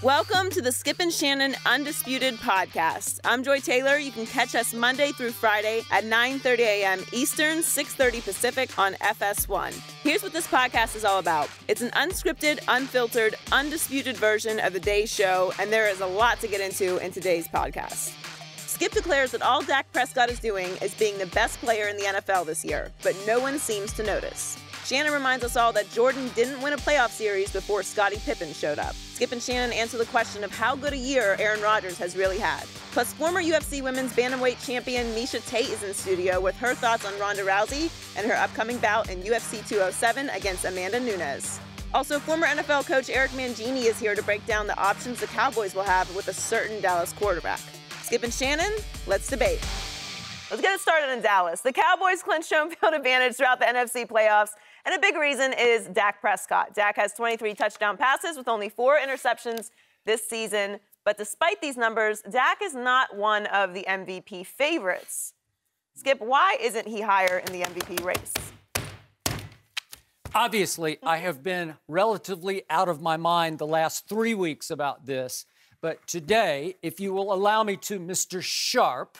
Welcome to the Skip and Shannon Undisputed podcast. I'm Joy Taylor. You can catch us Monday through Friday at 9:30 a.m. Eastern, 6:30 Pacific on FS1. Here's what this podcast is all about. It's an unscripted, unfiltered, undisputed version of the day's show, and there is a lot to get into in today's podcast. Skip declares that all Dak Prescott is doing is being the best player in the NFL this year, but no one seems to notice. Shannon reminds us all that Jordan didn't win a playoff series before Scottie Pippen showed up. Skip and Shannon answer the question of how good a year Aaron Rodgers has really had. Plus, former UFC Women's Bantamweight champion Miesha Tate is in studio with her thoughts on Ronda Rousey and her upcoming bout in UFC 207 against Amanda Nunes. Also, former NFL coach Eric Mangini is here to break down the options the Cowboys will have with a certain Dallas quarterback. Skip and Shannon, let's debate. Let's get it started in Dallas. The Cowboys clinched home field advantage throughout the NFC playoffs, and a big reason is Dak Prescott. Dak has 23 touchdown passes with only 4 interceptions this season. But despite these numbers, Dak is not one of the MVP favorites. Skip, why isn't he higher in the MVP race? Obviously, I have been relatively out of my mind the last 3 weeks about this. But today, if you will allow me to, Mr. Sharpe,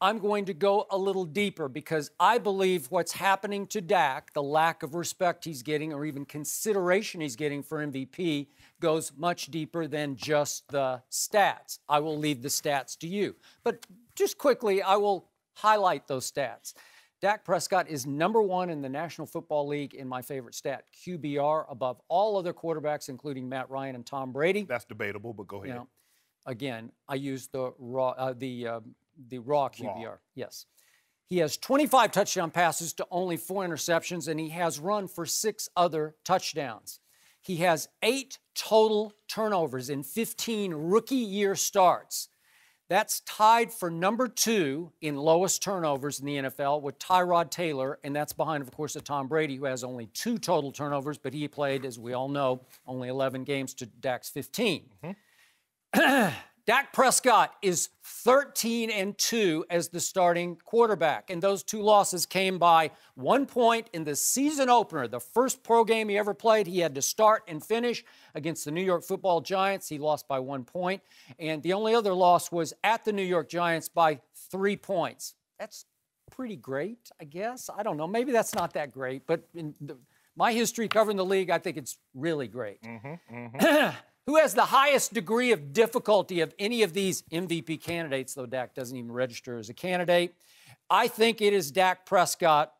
I'm going to go a little deeper because I believe what's happening to Dak, the lack of respect he's getting or even consideration he's getting for MVP, goes much deeper than just the stats. I will leave the stats to you. But just quickly, I will highlight those stats. Dak Prescott is number 1 in the National Football League in my favorite stat, QBR, above all other quarterbacks, including Matt Ryan and Tom Brady. That's debatable, but go ahead. You know, again, I use the raw QBR. Yes. He has 25 touchdown passes to only 4 interceptions, and he has run for 6 other touchdowns. He has 8 total turnovers in 15 rookie year starts. That's tied for number 2 in lowest turnovers in the NFL with Tyrod Taylor, and that's behind, of course, Tom Brady, who has only 2 total turnovers, but he played, as we all know, only 11 games to Dak's 15. Dak Prescott is 13-2 as the starting quarterback, and those 2 losses came by 1 point in the season opener. The first pro game he ever played, he had to start and finish against the New York Football Giants. He lost by 1 point, and the only other loss was at the New York Giants by 3 points. That's pretty great, I guess. I don't know. Maybe that's not that great, but in my history covering the league, I think it's really great. Who has the highest degree of difficulty of any of these MVP candidates, though Dak doesn't even register as a candidate? I think it is Dak Prescott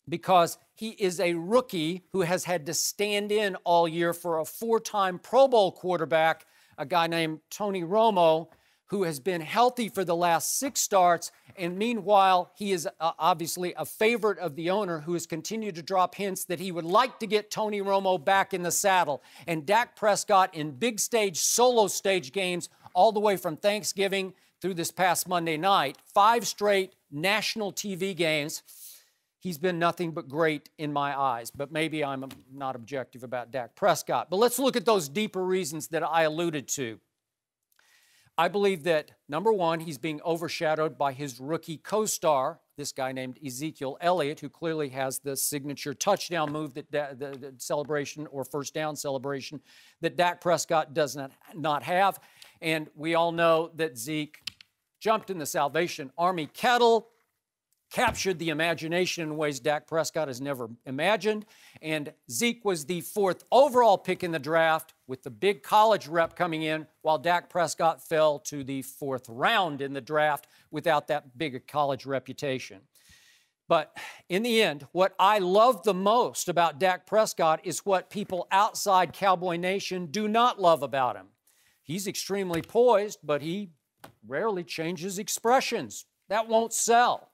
because he is a rookie who has had to stand in all year for a 4-time Pro Bowl quarterback, a guy named Tony Romo, who has been healthy for the last 6 starts. And meanwhile, he is obviously a favorite of the owner who has continued to drop hints that he would like to get Tony Romo back in the saddle. And Dak Prescott in big stage, solo stage games, all the way from Thanksgiving through this past Monday night, 5 straight national TV games. He's been nothing but great in my eyes, but maybe I'm not objective about Dak Prescott. But let's look at those deeper reasons that I alluded to. I believe that, number 1, he's being overshadowed by his rookie co-star, this guy named Ezekiel Elliott, who clearly has the signature touchdown move, that the celebration or first down celebration that Dak Prescott does not have. And we all know that Zeke jumped in the Salvation Army kettle, captured the imagination in ways Dak Prescott has never imagined. And Zeke was the 4th overall pick in the draft with the big college rep coming in, while Dak Prescott fell to the 4th round in the draft without that big college reputation. But in the end, what I love the most about Dak Prescott is what people outside Cowboy Nation do not love about him. He's extremely poised, but he rarely changes expressions. That won't sell.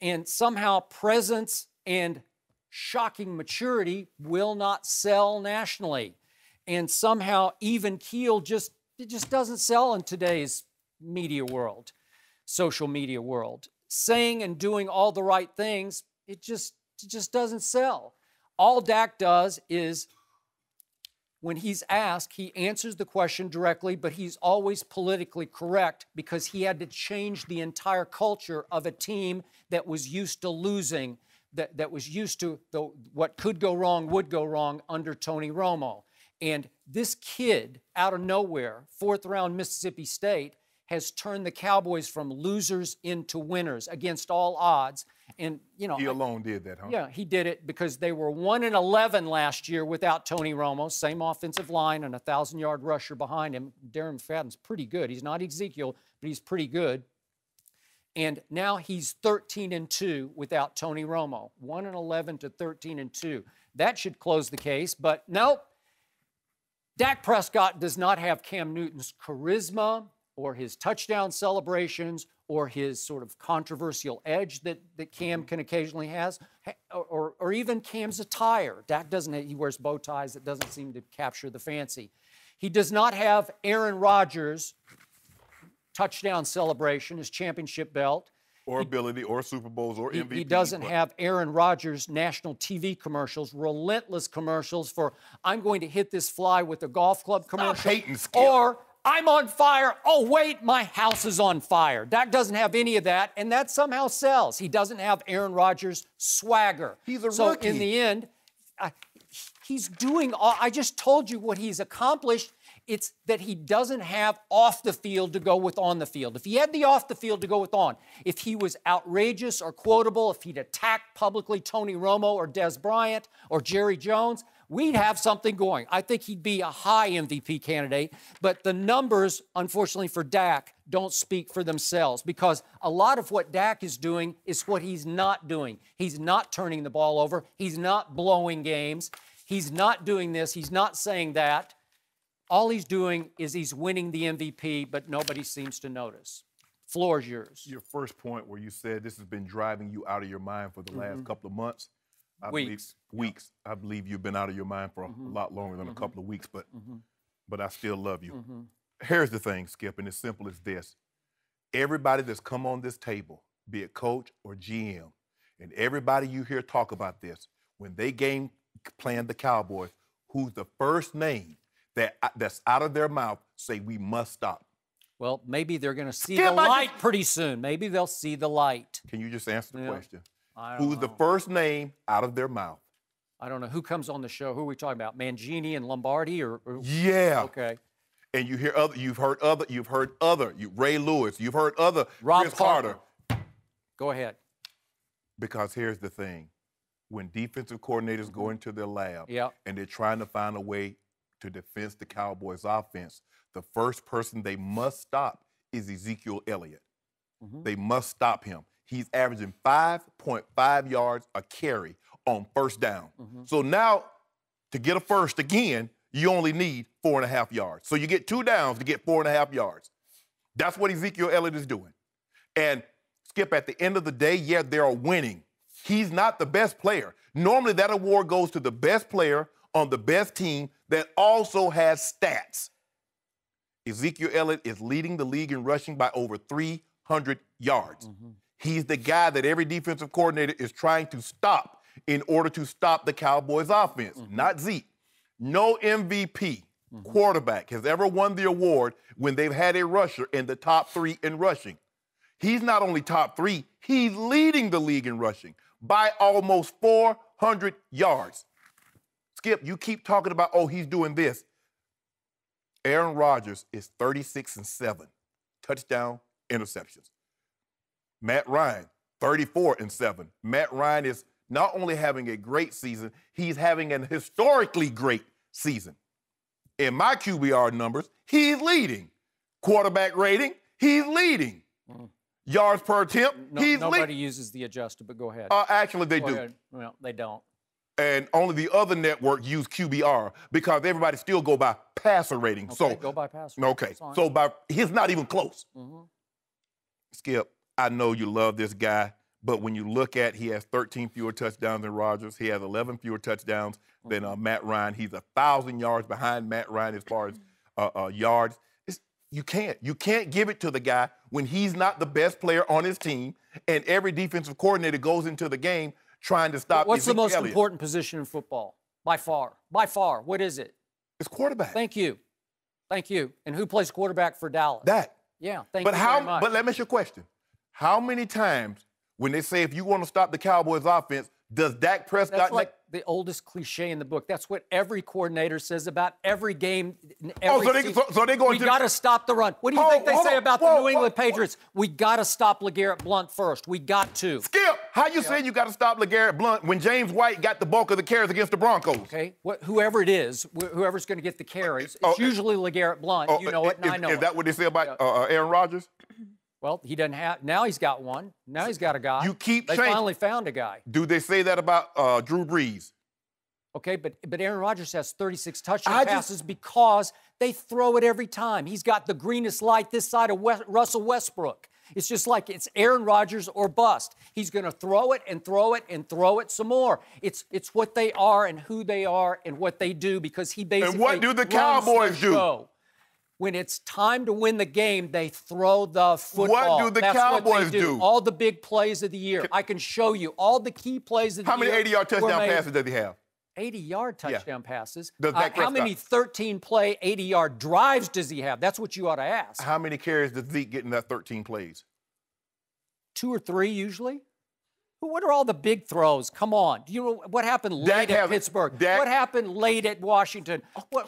And somehow presence and shocking maturity will not sell nationally. And somehow even keel just doesn't sell in today's media world, social media world. Saying and doing all the right things, it just doesn't sell. All Dak does is, when he's asked, he answers the question directly, but he's always politically correct because he had to change the entire culture of a team that was used to losing, that was used to what could go wrong would go wrong under Tony Romo. And this kid, out of nowhere, 4th-round Mississippi State, has turned the Cowboys from losers into winners against all odds. And, you know, he alone did that, huh? Yeah, he did it because they were 1-11 last year without Tony Romo, same offensive line and a 1,000-yard rusher behind him. Darren McFadden's pretty good. He's not Ezekiel, but he's pretty good. And now he's 13-2 without Tony Romo, 1-11 to 13-2. That should close the case, but nope. Dak Prescott does not have Cam Newton's charisma or his touchdown celebrations or his sort of controversial edge that Cam can occasionally has, or even Cam's attire. Dak doesn't, he wears bow ties that doesn't seem to capture the fancy. He does not have Aaron Rodgers' touchdown celebration, his championship belt. Or ability, or Super Bowls, or MVP. He doesn't have Aaron Rodgers' national TV commercials, relentless commercials for I'm going to hit this fly with a golf club commercial. Or I'm on fire. Oh, wait, my house is on fire. Dak doesn't have any of that, and that somehow sells. He doesn't have Aaron Rodgers' swagger. He's a rookie. So in the end, he's doing all, I just told you what he's accomplished. It's that he doesn't have off the field to go with on the field. If he had the off the field to go with on, if he was outrageous or quotable, if he'd attacked publicly Tony Romo or Des Bryant or Jerry Jones, we'd have something going. I think he'd be a high MVP candidate, but the numbers, unfortunately for Dak, don't speak for themselves because a lot of what Dak is doing is what he's not doing. He's not turning the ball over. He's not blowing games. He's not doing this. He's not saying that. All he's doing is he's winning the MVP, but nobody seems to notice. Floor is yours. Your first point where you said this has been driving you out of your mind for the last couple of months. Weeks. I believe you've been out of your mind for a lot longer than a couple of weeks, but I still love you. Here's the thing, Skip, and it's simple as this. Everybody that's come on this table, be it coach or GM, and everybody you hear talk about this, when they playing the Cowboys, who's the first name that's out of their mouth say we must stop? Well, maybe they're going to see the light pretty soon. Maybe they'll see the light. Can you just answer the question? Who's the first name out of their mouth? I don't know. Who comes on the show? Who are we talking about? Mangini and Lombardi? Yeah. Okay. And you hear other. You've heard other. Ray Lewis. You've heard other. Rob Chris Carter. Go ahead. Because here's the thing: when defensive coordinators go into their lab and they're trying to find a way to defend the Cowboys' offense, the first person they must stop is Ezekiel Elliott. They must stop him. He's averaging 5.5 yards a carry on first down. So now, to get a first again, you only need 4.5 yards. So you get 2 downs to get 4.5 yards. That's what Ezekiel Elliott is doing. And, Skip, at the end of the day, yeah, they're winning. He's not the best player. Normally, that award goes to the best player on the best team that also has stats. Ezekiel Elliott is leading the league in rushing by over 300 yards. He's the guy that every defensive coordinator is trying to stop in order to stop the Cowboys' offense, not Zeke. No MVP quarterback has ever won the award when they've had a rusher in the top 3 in rushing. He's not only top 3, he's leading the league in rushing by almost 400 yards. Skip, you keep talking about, oh, he's doing this. Aaron Rodgers is 36-7, touchdown, interceptions. Matt Ryan, 34-7. Matt Ryan is not only having a great season, he's having an historically great season. In my QBR numbers, he's leading. Quarterback rating, he's leading. Yards per attempt, he's leading. Nobody uses the adjuster, but go ahead. Actually, they do. Ahead. Well, they don't. And only the other network use QBR because everybody still go by passer rating. Okay, so go by passer. Okay, so he's not even close. Skip, I know you love this guy, but when you look at, he has 13 fewer touchdowns than Rodgers. He has 11 fewer touchdowns than Matt Ryan. He's 1,000 yards behind Matt Ryan as far as yards. You can't give it to the guy when he's not the best player on his team, and every defensive coordinator goes into the game trying to stop What's Ezekiel the most Elliott. important position in football? By far. By far. What is it? It's quarterback. Thank you. Thank you. And who plays quarterback for Dallas? That. Yeah, thank you very much. But let me ask you a question. How many times when they say if you want to stop the Cowboys offense, does Dak Prescott the oldest cliche in the book. That's what every coordinator says about every game. So they go. We got to stop the run. What do you think they say about the New England Patriots? We got to stop LeGarrette Blount first. We got to. Skip, how you saying you got to stop LeGarrette Blount when James White got the bulk of the carries against the Broncos? Okay, whoever it is, whoever's going to get the carries, it's usually LeGarrette Blount. You know it, and I know it. Is that what they say about Aaron Rodgers? Well, he doesn't have. Now he's got one. Now he's got a guy. They finally found a guy. Do they say that about Drew Brees? Okay, but Aaron Rodgers has 36 touchdown passes because they throw it every time. He's got the greenest light this side of Russell Westbrook. It's just like it's Aaron Rodgers or bust. He's going to throw it and throw it and throw it some more. It's what they are and who they are and what they do because he basically And what do the Cowboys do? When it's time to win the game, they throw the football. What do the Cowboys do? All the big plays of the year. I can show you all the key plays of the year. How many 80-yard touchdown passes does he have? 80-yard touchdown passes. How many 13-play 80-yard drives does he have? That's what you ought to ask. How many carries does Zeke get in that 13 plays? 2 or 3 usually. What are all the big throws? Come on. Do you know what happened late at Pittsburgh? What happened late at Washington?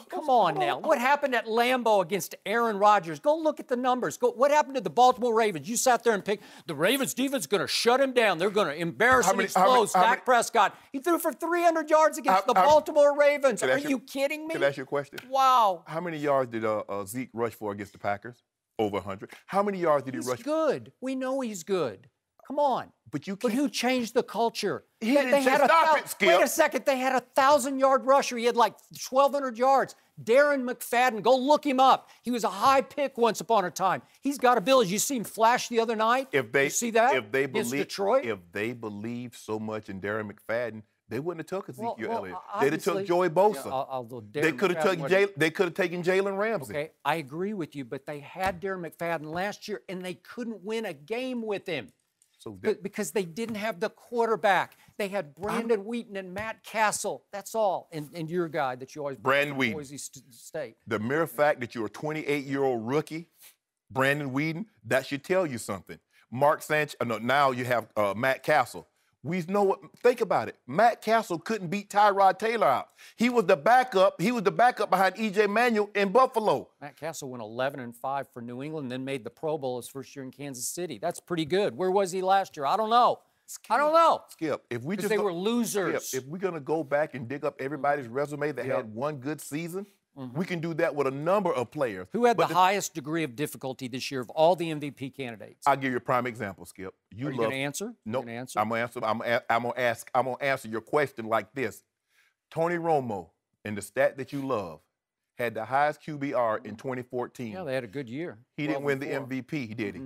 Come on now. What happened at Lambeau against Aaron Rodgers? Go look at the numbers. What happened to the Baltimore Ravens? You sat there and picked the Ravens defense is going to shut him down. They're going to embarrass and expose Dak Prescott. He threw for 300 yards against the Baltimore Ravens. Are you kidding me? Can I ask you a question? Wow. How many yards did Zeke rush for against the Packers? Over 100. How many yards did he rush? He's good. We know he's good. Come on. But who changed the culture? He didn't say stop it, Skip. Wait a second. They had a 1,000-yard rusher. He had like 1,200 yards. Darren McFadden. Go look him up. He was a high pick once upon a time. He's got ability. You see him flash the other night? You see that? Against Detroit? If they believe so much in Darren McFadden, they wouldn't have took Ezekiel Elliott. They'd have took Joey Bosa. They could have taken Jalen Ramsey. Okay, I agree with you, but they had Darren McFadden last year, and they couldn't win a game with him. Because they didn't have the quarterback. They had Brandon Wheaton and Matt Castle. That's all. And your guy that you always Brandon Wheaton. Boise State. The mere fact that you're a 28-year-old rookie, Brandon Wheaton, that should tell you something. Mark Sanchez, now you have Matt Castle. We know what. Think about it. Matt Castle couldn't beat Tyrod Taylor out. He was the backup. He was the backup behind E.J. Manuel in Buffalo. Matt Castle went 11-5 for New England, then made the Pro Bowl his first year in Kansas City. That's pretty good. Where was he last year? I don't know. Skip, because they were losers. Skip, if we're gonna go back and dig up everybody's resume that had one good season, we can do that with a number of players. Who had the highest degree of difficulty this year of all the MVP candidates? I'll give you a prime example, Skip. Are you going to answer? No, I'm going to answer your question like this. Tony Romo, in the stat that you love, had the highest QBR in 2014. Yeah, they had a good year. He didn't win the MVP, did he?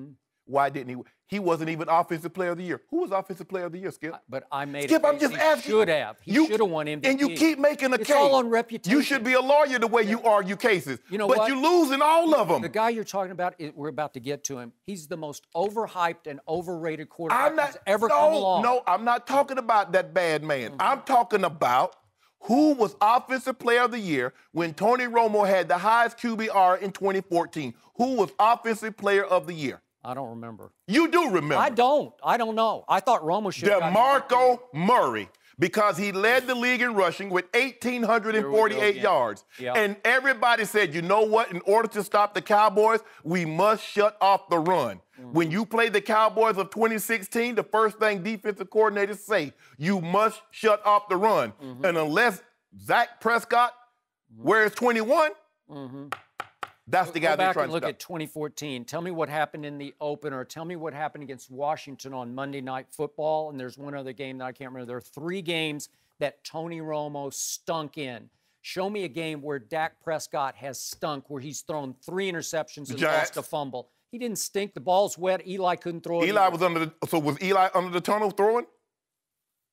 Why didn't he? He wasn't even Offensive Player of the Year. Who was Offensive Player of the Year, Skip? But I made Skip, it. I'm just asking. He should have. He should have won MVP. And you keep making a case. It's all on reputation. You should be a lawyer the way you argue cases. You know but what? you're losing all of them. The guy you're talking about, we're about to get to him. He's the most overhyped and overrated quarterback that's ever come along. No, I'm not talking about that bad man. I'm talking about who was Offensive Player of the Year when Tony Romo had the highest QBR in 2014. Who was Offensive Player of the Year? I don't remember. You do remember. I don't know. I thought Romo should have DeMarco Murray, because he led the league in rushing with 1,848 yards. Yep. And everybody said, you know what? In order to stop the Cowboys, we must shut off the run. When you play the Cowboys of 2016, the first thing defensive coordinators say, you must shut off the run. And unless Dak Prescott wears 21, that's the guy they're trying to stop. Go back and look at 2014. Tell me what happened in the opener. Tell me what happened against Washington on Monday Night Football. And there's one other game that I can't remember. There are 3 games that Tony Romo stunk in. Show me a game where Dak Prescott has stunk, where he's thrown 3 interceptions and lost a fumble. He didn't stink. The ball's wet. Eli couldn't throw it. So was Eli under the tunnel throwing?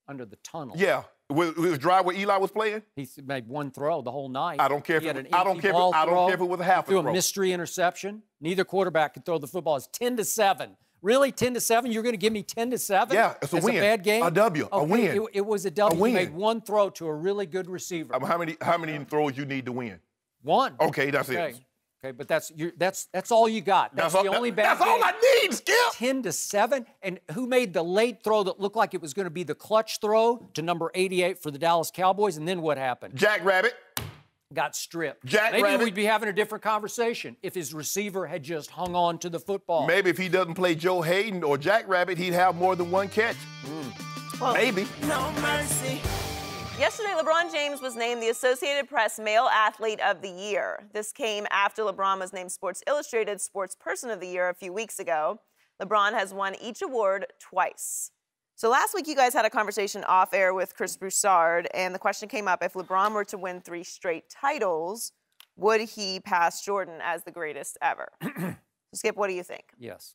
Under the tunnel? Yeah. It was dry where Eli was playing? He made 1 throw the whole night. I don't care if it was a half a throw. Threw a mystery interception. Neither quarterback could throw the football. It's 10-7. Really, 10-7? You're going to give me 10-7? Yeah, it's a win. A bad game? A W, a win. It was a W. He made 1 throw to a really good receiver. How many throws you need to win? 1. Okay, that's it. Okay, but that's all you got. That's the only bad. That's all I need, Skip. 10-7, and who made the late throw that looked like it was going to be the clutch throw to number 88 for the Dallas Cowboys? And then what happened? Jackrabbit. Got stripped. Maybe we'd be having a different conversation if his receiver had just hung on to the football. Maybe if he doesn't play Joe Hayden or Jackrabbit, he'd have more than one catch. Well, maybe. No mercy. Yesterday, LeBron James was named the Associated Press Male Athlete of the Year. This came after LeBron was named Sports Illustrated Sports Person of the Year a few weeks ago. LeBron has won each award twice. So last week, you guys had a conversation off air with Chris Broussard, and the question came up, if LeBron were to win 3 straight titles, would he pass Jordan as the greatest ever? So Skip, what do you think? Yes.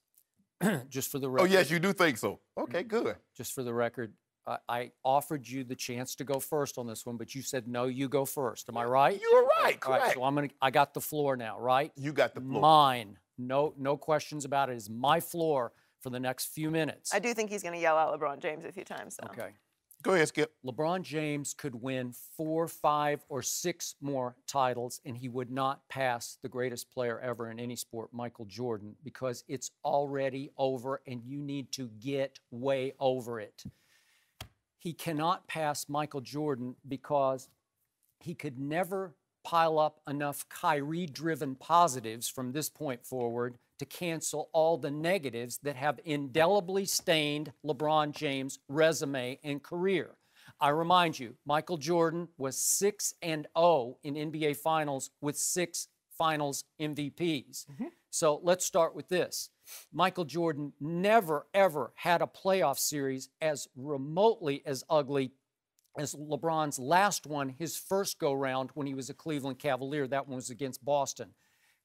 Just for the record. Oh, yes, you do think so. Okay, good. Just for the record, I offered you the chance to go first on this one, but you said, no, you go first. Am I right? You were right, All correct. right, so I got the floor now, right? You got the floor. Mine. No questions about it. It's my floor for the next few minutes. I do think he's going to yell out LeBron James a few times, though. Okay. Go ahead, Skip. LeBron James could win 4, 5, or 6 more titles, and he would not pass the greatest player ever in any sport, Michael Jordan, because it's already over, and you need to get way over it. He cannot pass Michael Jordan because he could never pile up enough Kyrie-driven positives from this point forward to cancel all the negatives that have indelibly stained LeBron James' resume and career. I remind you, Michael Jordan was 6-0 in NBA Finals with 6 Finals MVPs. So let's start with this. Michael Jordan never, ever had a playoff series as remotely as ugly as LeBron's last one, his first go-round when he was a Cleveland Cavalier. That one was against Boston.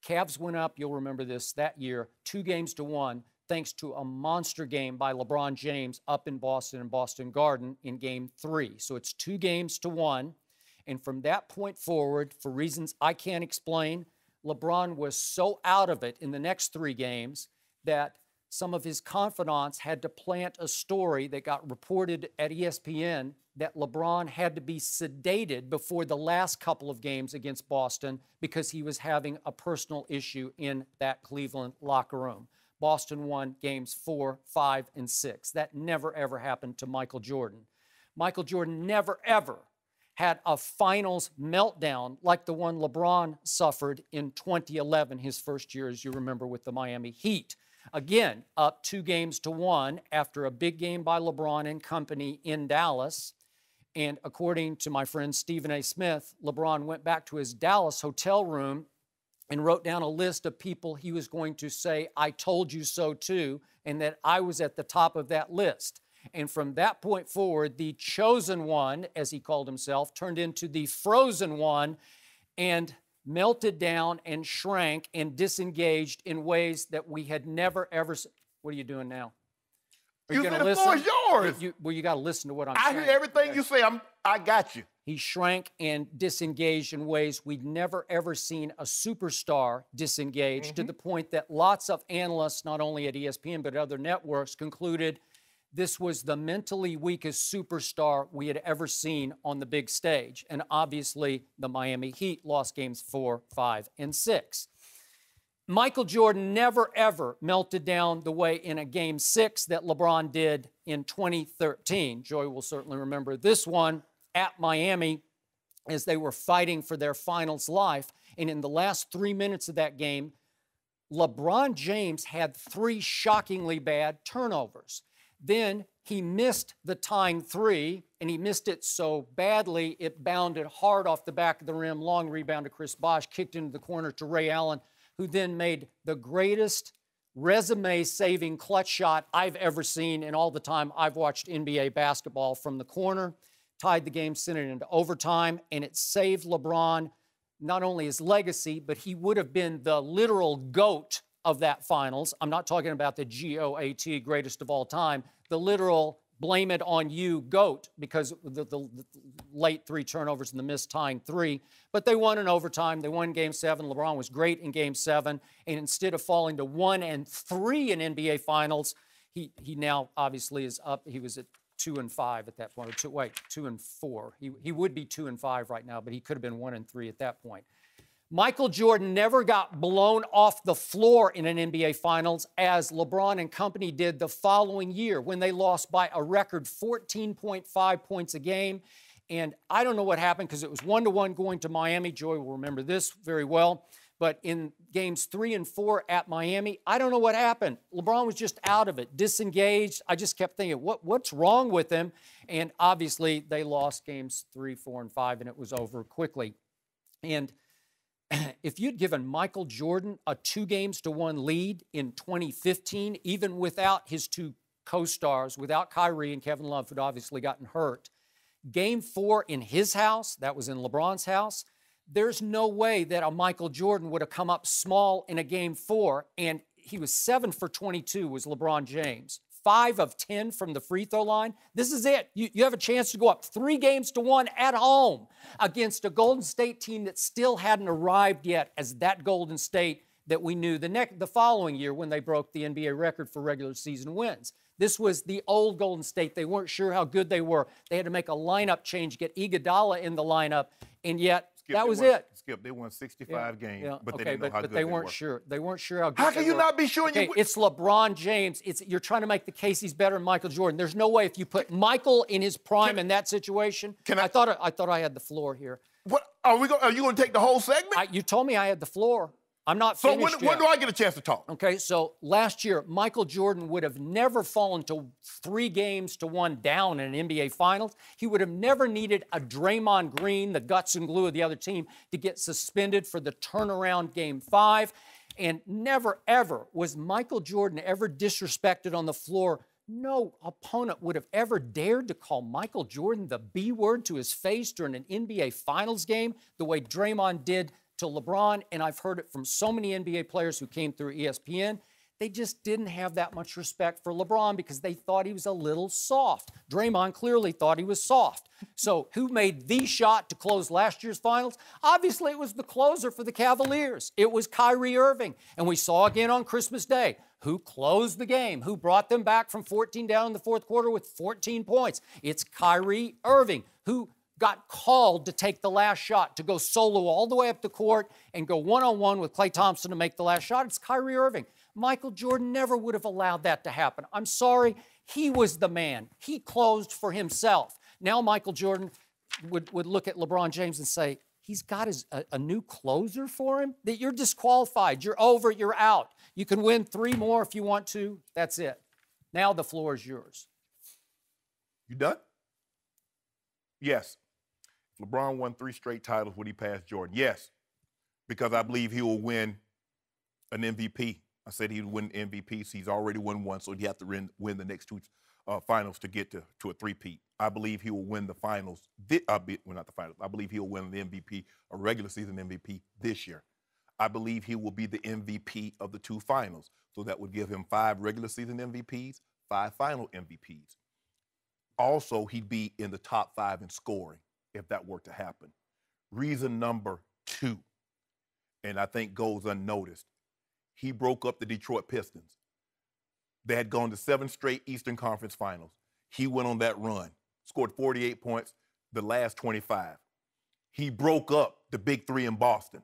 Cavs went up, you'll remember this, that year, 2-1, thanks to a monster game by LeBron James up in Boston and Boston Garden in Game 3. So it's 2-1. And from that point forward, for reasons I can't explain, LeBron was so out of it in the next 3 games that some of his confidants had to plant a story that got reported at ESPN that LeBron had to be sedated before the last couple of games against Boston because he was having a personal issue in that Cleveland locker room. Boston won games 4, 5, and 6. That never, ever happened to Michael Jordan. Michael Jordan never, ever had a finals meltdown like the one LeBron suffered in 2011, his first year, as you remember, with the Miami Heat. Again, up 2-1 after a big game by LeBron and company in Dallas. And according to my friend Stephen A. Smith, LeBron went back to his Dallas hotel room and wrote down a list of people he was going to say, I told you so too, and that I was at the top of that list. And from that point forward, the chosen one, as he called himself, turned into the frozen one and melted down and shrank and disengaged in ways that we had never, ever seen. What are you doing now? Are you going to listen? The floor is yours. Well, you got to listen to what I'm saying. I hear everything you say. I got you. He shrank and disengaged in ways we'd never, ever seen a superstar disengage, to the point that lots of analysts, not only at ESPN but other networks, concluded this was the mentally weakest superstar we had ever seen on the big stage. And obviously, the Miami Heat lost games 4, 5, and 6. Michael Jordan never, ever melted down the way in a Game 6 that LeBron did in 2013. Joy will certainly remember this one at Miami as they were fighting for their finals life. And in the last 3 minutes of that game, LeBron James had 3 shockingly bad turnovers. Then he missed the tying 3, and he missed it so badly it bounded hard off the back of the rim. Long rebound to Chris Bosh, kicked into the corner to Ray Allen, who then made the greatest resume-saving clutch shot I've ever seen in all the time I've watched NBA basketball from the corner. Tied the game, sent it into overtime, and it saved LeBron not only his legacy, but he would have been the literal GOAT of that finals. I'm not talking about the GOAT, greatest of all time, the literal blame it on you GOAT, because the late 3 turnovers and the missed tying 3. But they won in overtime. They won Game 7. LeBron was great in Game 7. And instead of falling to 1-3 in NBA Finals, he now obviously is up. He was at 2-5 at that point. 2-4. He would be 2-5 right now, but he could have been 1-3 at that point. Michael Jordan never got blown off the floor in an NBA Finals as LeBron and company did the following year when they lost by a record 14.5 points a game. And I don't know what happened because it was 1-1 going to Miami. Joy will remember this very well. But in games 3 and 4 at Miami, I don't know what happened. LeBron was just out of it, disengaged. I just kept thinking, what's wrong with him? And obviously, they lost games 3, 4, and 5, and it was over quickly. And if you'd given Michael Jordan a 2-1 lead in 2015, even without his 2 co-stars, without Kyrie and Kevin Love, who'd obviously gotten hurt, Game 4 in his house, that was in LeBron's house, there's no way that a Michael Jordan would have come up small in a Game 4, and he was 7 for 22 was LeBron James. 5 of 10 from the free throw line. This is it. You have a chance to go up 3-1 at home against a Golden State team that still hadn't arrived yet as that Golden State that we knew the following year when they broke the NBA record for regular season wins. This was the old Golden State. They weren't sure how good they were. They had to make a lineup change, get Iguodala in the lineup, and yet that was it. Skip, they won 65 games, but they okay, didn't know how good they weren't sure. They weren't sure how good. How can you not be sure? Okay, it's LeBron James. You're trying to make the case he's better than Michael Jordan. There's no way if you put Michael in his prime in that situation. I thought I had the floor here. What are you going to take the whole segment? You told me I had the floor. I'm not finished So when do I get a chance to talk? Okay, so last year, Michael Jordan would have never fallen to 3-1 down in an NBA Finals. He would have never needed a Draymond Green, the guts and glue of the other team, to get suspended for the turnaround Game 5. And never, ever was Michael Jordan ever disrespected on the floor. No opponent would have ever dared to call Michael Jordan the B word to his face during an NBA Finals game the way Draymond did to LeBron, and I've heard it from so many NBA players who came through ESPN. They just didn't have that much respect for LeBron because they thought he was a little soft. Draymond clearly thought he was soft. So who made the shot to close last year's finals? Obviously, it was the closer for the Cavaliers. It was Kyrie Irving. And we saw again on Christmas Day who closed the game, who brought them back from 14 down in the fourth quarter with 14 points. It's Kyrie Irving who got called to take the last shot, to go solo all the way up the court and go one-on-one with Klay Thompson to make the last shot. It's Kyrie Irving. Michael Jordan never would have allowed that to happen. I'm sorry. He was the man. He closed for himself. Now Michael Jordan would look at LeBron James and say, he's got a new closer for him? That you're disqualified. You're over. You're out. You can win 3 more if you want to. That's it. Now the floor is yours. You done? Yes. LeBron won 3 straight titles when he passed Jordan. Yes, because I believe he will win an MVP. I said he would win MVPs. He's already won 1, so he'd have to win the next 2 finals to get to a 3-peat. I believe he will win the finals. Not the finals. I believe he will win the MVP, a regular season MVP, this year. I believe he will be the MVP of the 2 finals. So that would give him 5 regular season MVPs, 5 final MVPs. Also, he'd be in the top 5 in scoring if that were to happen. Reason number 2, and I think goes unnoticed, he broke up the Detroit Pistons. They had gone to 7 straight Eastern Conference Finals. He went on that run, scored 48 points, the last 25. He broke up the Big 3 in Boston,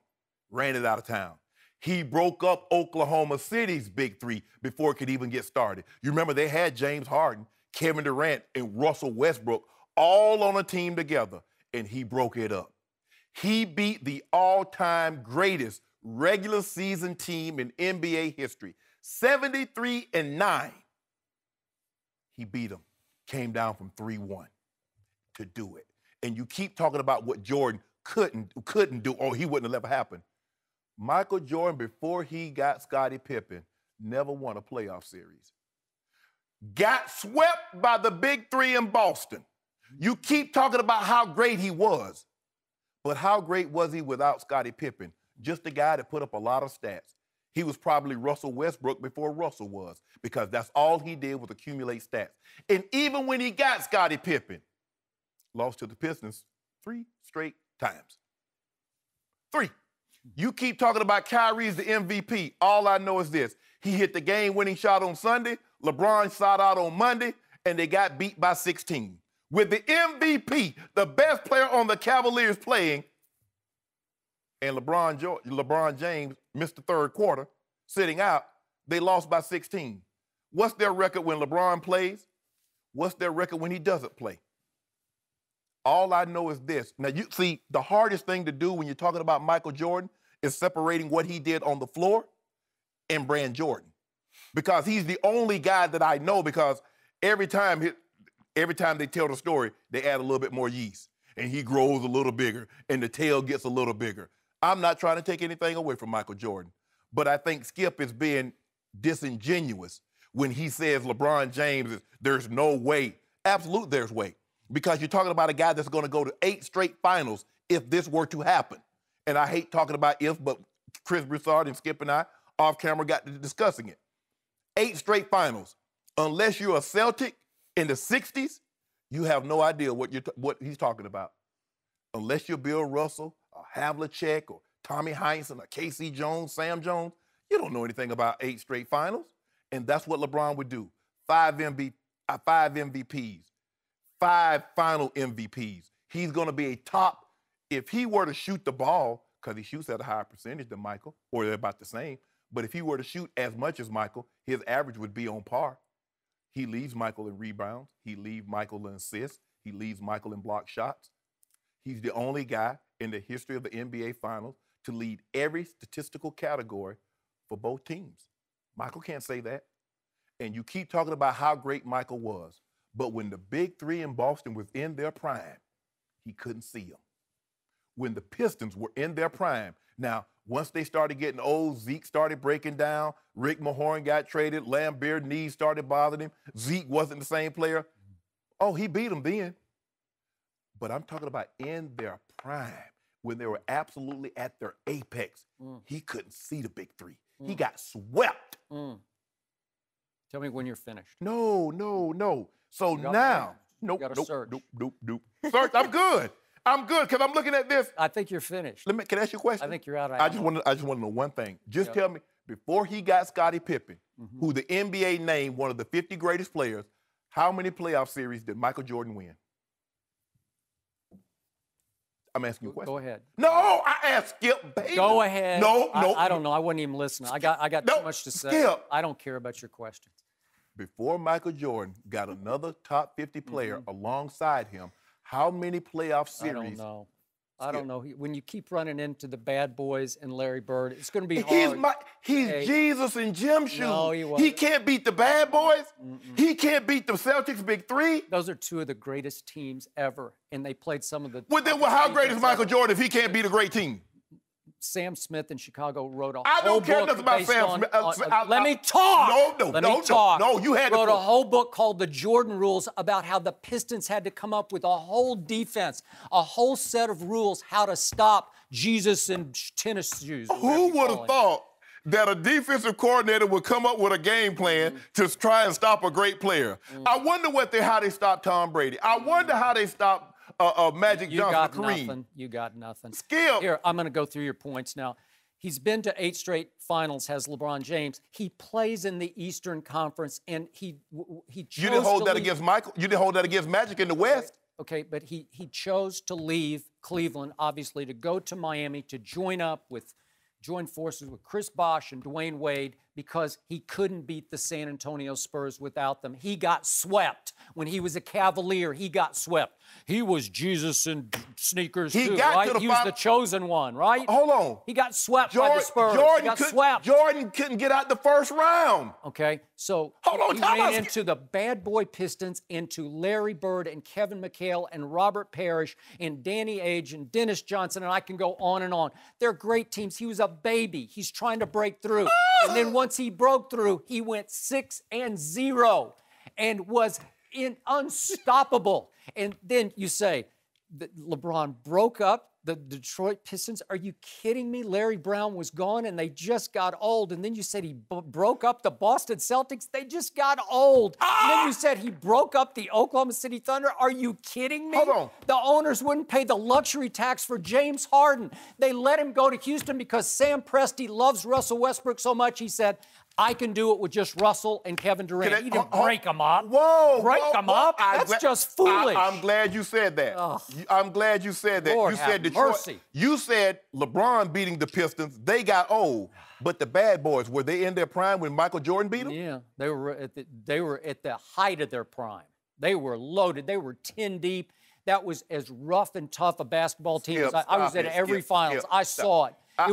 ran it out of town. He broke up Oklahoma City's Big 3 before it could even get started. You remember they had James Harden, Kevin Durant, and Russell Westbrook all on a team together, and he broke it up. He beat the all-time greatest regular season team in NBA history, 73-9. He beat them, came down from 3-1 to do it. And you keep talking about what Jordan couldn't do, or he wouldn't have let happen. Michael Jordan, before he got Scottie Pippen, never won a playoff series. Got swept by the Big 3 in Boston. You keep talking about how great he was, but how great was he without Scottie Pippen? Just a guy that put up a lot of stats. He was probably Russell Westbrook before Russell was, because that's all he did was accumulate stats. And even when he got Scottie Pippen, lost to the Pistons 3 straight times. 3. You keep talking about Kyrie's the MVP. All I know is this. He hit the game-winning shot on Sunday, LeBron shot out on Monday, and they got beat by 16. With the MVP, the best player on the Cavaliers playing, and LeBron James missed the third quarter, sitting out, they lost by 16. What's their record when LeBron plays? What's their record when he doesn't play? All I know is this. Now, you see, the hardest thing to do when you're talking about Michael Jordan is separating what he did on the floor and Brand Jordan. Because he's the only guy that I know, because every time they tell the story, they add a little bit more yeast, and he grows a little bigger, and the tail gets a little bigger. I'm not trying to take anything away from Michael Jordan, but I think Skip is being disingenuous when he says LeBron James, there's no way. Absolutely there's way, because you're talking about a guy that's going to go to 8 straight finals if this were to happen. And I hate talking about if, but Chris Broussard and Skip and I, off camera, got to discussing it. 8 straight finals. Unless you're a Celtic in the 60s, you have no idea what he's talking about. Unless you're Bill Russell, or Havlicek, or Tommy Heinsohn, or Casey Jones, Sam Jones, you don't know anything about 8 straight finals. And that's what LeBron would do. 5 MVPs, 5 final MVPs. He's going to be a top. If he were to shoot the ball, because he shoots at a higher percentage than Michael, or they're about the same, but if he were to shoot as much as Michael, his average would be on par. He leads Michael in rebounds. He leads Michael in assists. He leads Michael in block shots. He's the only guy in the history of the NBA Finals to lead every statistical category for both teams. Michael can't say that. And you keep talking about how great Michael was, but when the big three in Boston was in their prime, he couldn't see them. When the Pistons were in their prime, now, once they started getting old, Zeke started breaking down, Rick Mahorn got traded, Lambert knees started bothering him, Zeke wasn't the same player. Oh, he beat them then. But I'm talking about in their prime, when they were absolutely at their apex, he couldn't see the big three. He got swept. Tell me when you're finished. No. So now, nope. Search, I'm good. I'm good, because I'm looking at this. I think you're finished. Can I ask you a question? I think you're out. I just want to know one thing. Just tell me, before he got Scottie Pippen, who the NBA named one of the 50 greatest players, how many playoff series did Michael Jordan win? I'm asking you a question. Go ahead. No, I asked Skip Bayless. Go ahead. No. I don't know. I wasn't even listening. I got too much to say. Skip. I don't care about your questions. Before Michael Jordan got another top 50 player alongside him, how many playoff series? I don't know. When you keep running into the bad boys and Larry Bird, it's going to be hard. He's Jesus in gym shoes. No, he wasn't. He can't beat the bad boys. He can't beat the Celtics big three. Those are 2 of the greatest teams ever, and they played some of the. Well, then, how great is Michael Jordan if he can't beat a great team? Sam Smith in Chicago wrote a I whole don't care book nothing about Sam Smith. Let me talk. No, you had wrote a whole book called The Jordan Rules about how the Pistons had to come up with a whole defense, a whole set of rules how to stop Jesus in tennis shoes. Who would have thought that a defensive coordinator would come up with a game plan to try and stop a great player? I wonder how they stopped Tom Brady. I wonder how they stopped Magic Johnson, Kareem. You got nothing. Skip. Here, I'm going to go through your points now. He's been to 8 straight finals, has LeBron James. He plays in the Eastern Conference, and he chose You didn't hold to that leave. against Michael. You didn't hold that against Magic in the West. Okay, but he chose to leave Cleveland, obviously, to go to Miami to join forces with Chris Bosh and Dwayne Wade because he couldn't beat the San Antonio Spurs without them. He got swept. When he was a Cavalier, he got swept. He was Jesus in sneakers too, right? He was the chosen one, right? Hold on. He got swept by the Spurs. Jordan couldn't get out the first round. Okay, so he ran into the bad boy Pistons, into Larry Bird and Kevin McHale and Robert Parrish and Danny Ainge and Dennis Johnson, and I can go on and on. They're great teams. He was a baby. He's trying to break through. And then once he broke through, he went 6-0 and was unstoppable. And then you say that LeBron broke up the Detroit Pistons. Are you kidding me? Larry Brown was gone and they just got old. And then you said he broke up the Boston Celtics. They just got old. And then you said he broke up the Oklahoma City Thunder. Are you kidding me? Hold on. The owners wouldn't pay the luxury tax for James Harden. They let him go to Houston because Sam Presti loves Russell Westbrook so much. He said, I can do it with just Russell and Kevin Durant. He didn't break them up. Whoa. Break them up? That's just foolish. I'm glad you said that. Oh. I'm glad you said that. Lord you said have Detroit. mercy. You said LeBron beating the Pistons. They got old. But the bad boys, were they in their prime when Michael Jordan beat them? Yeah, they were at the height of their prime. They were loaded. They were 10 deep. That was as rough and tough a basketball team as I was at every finals. I saw it. I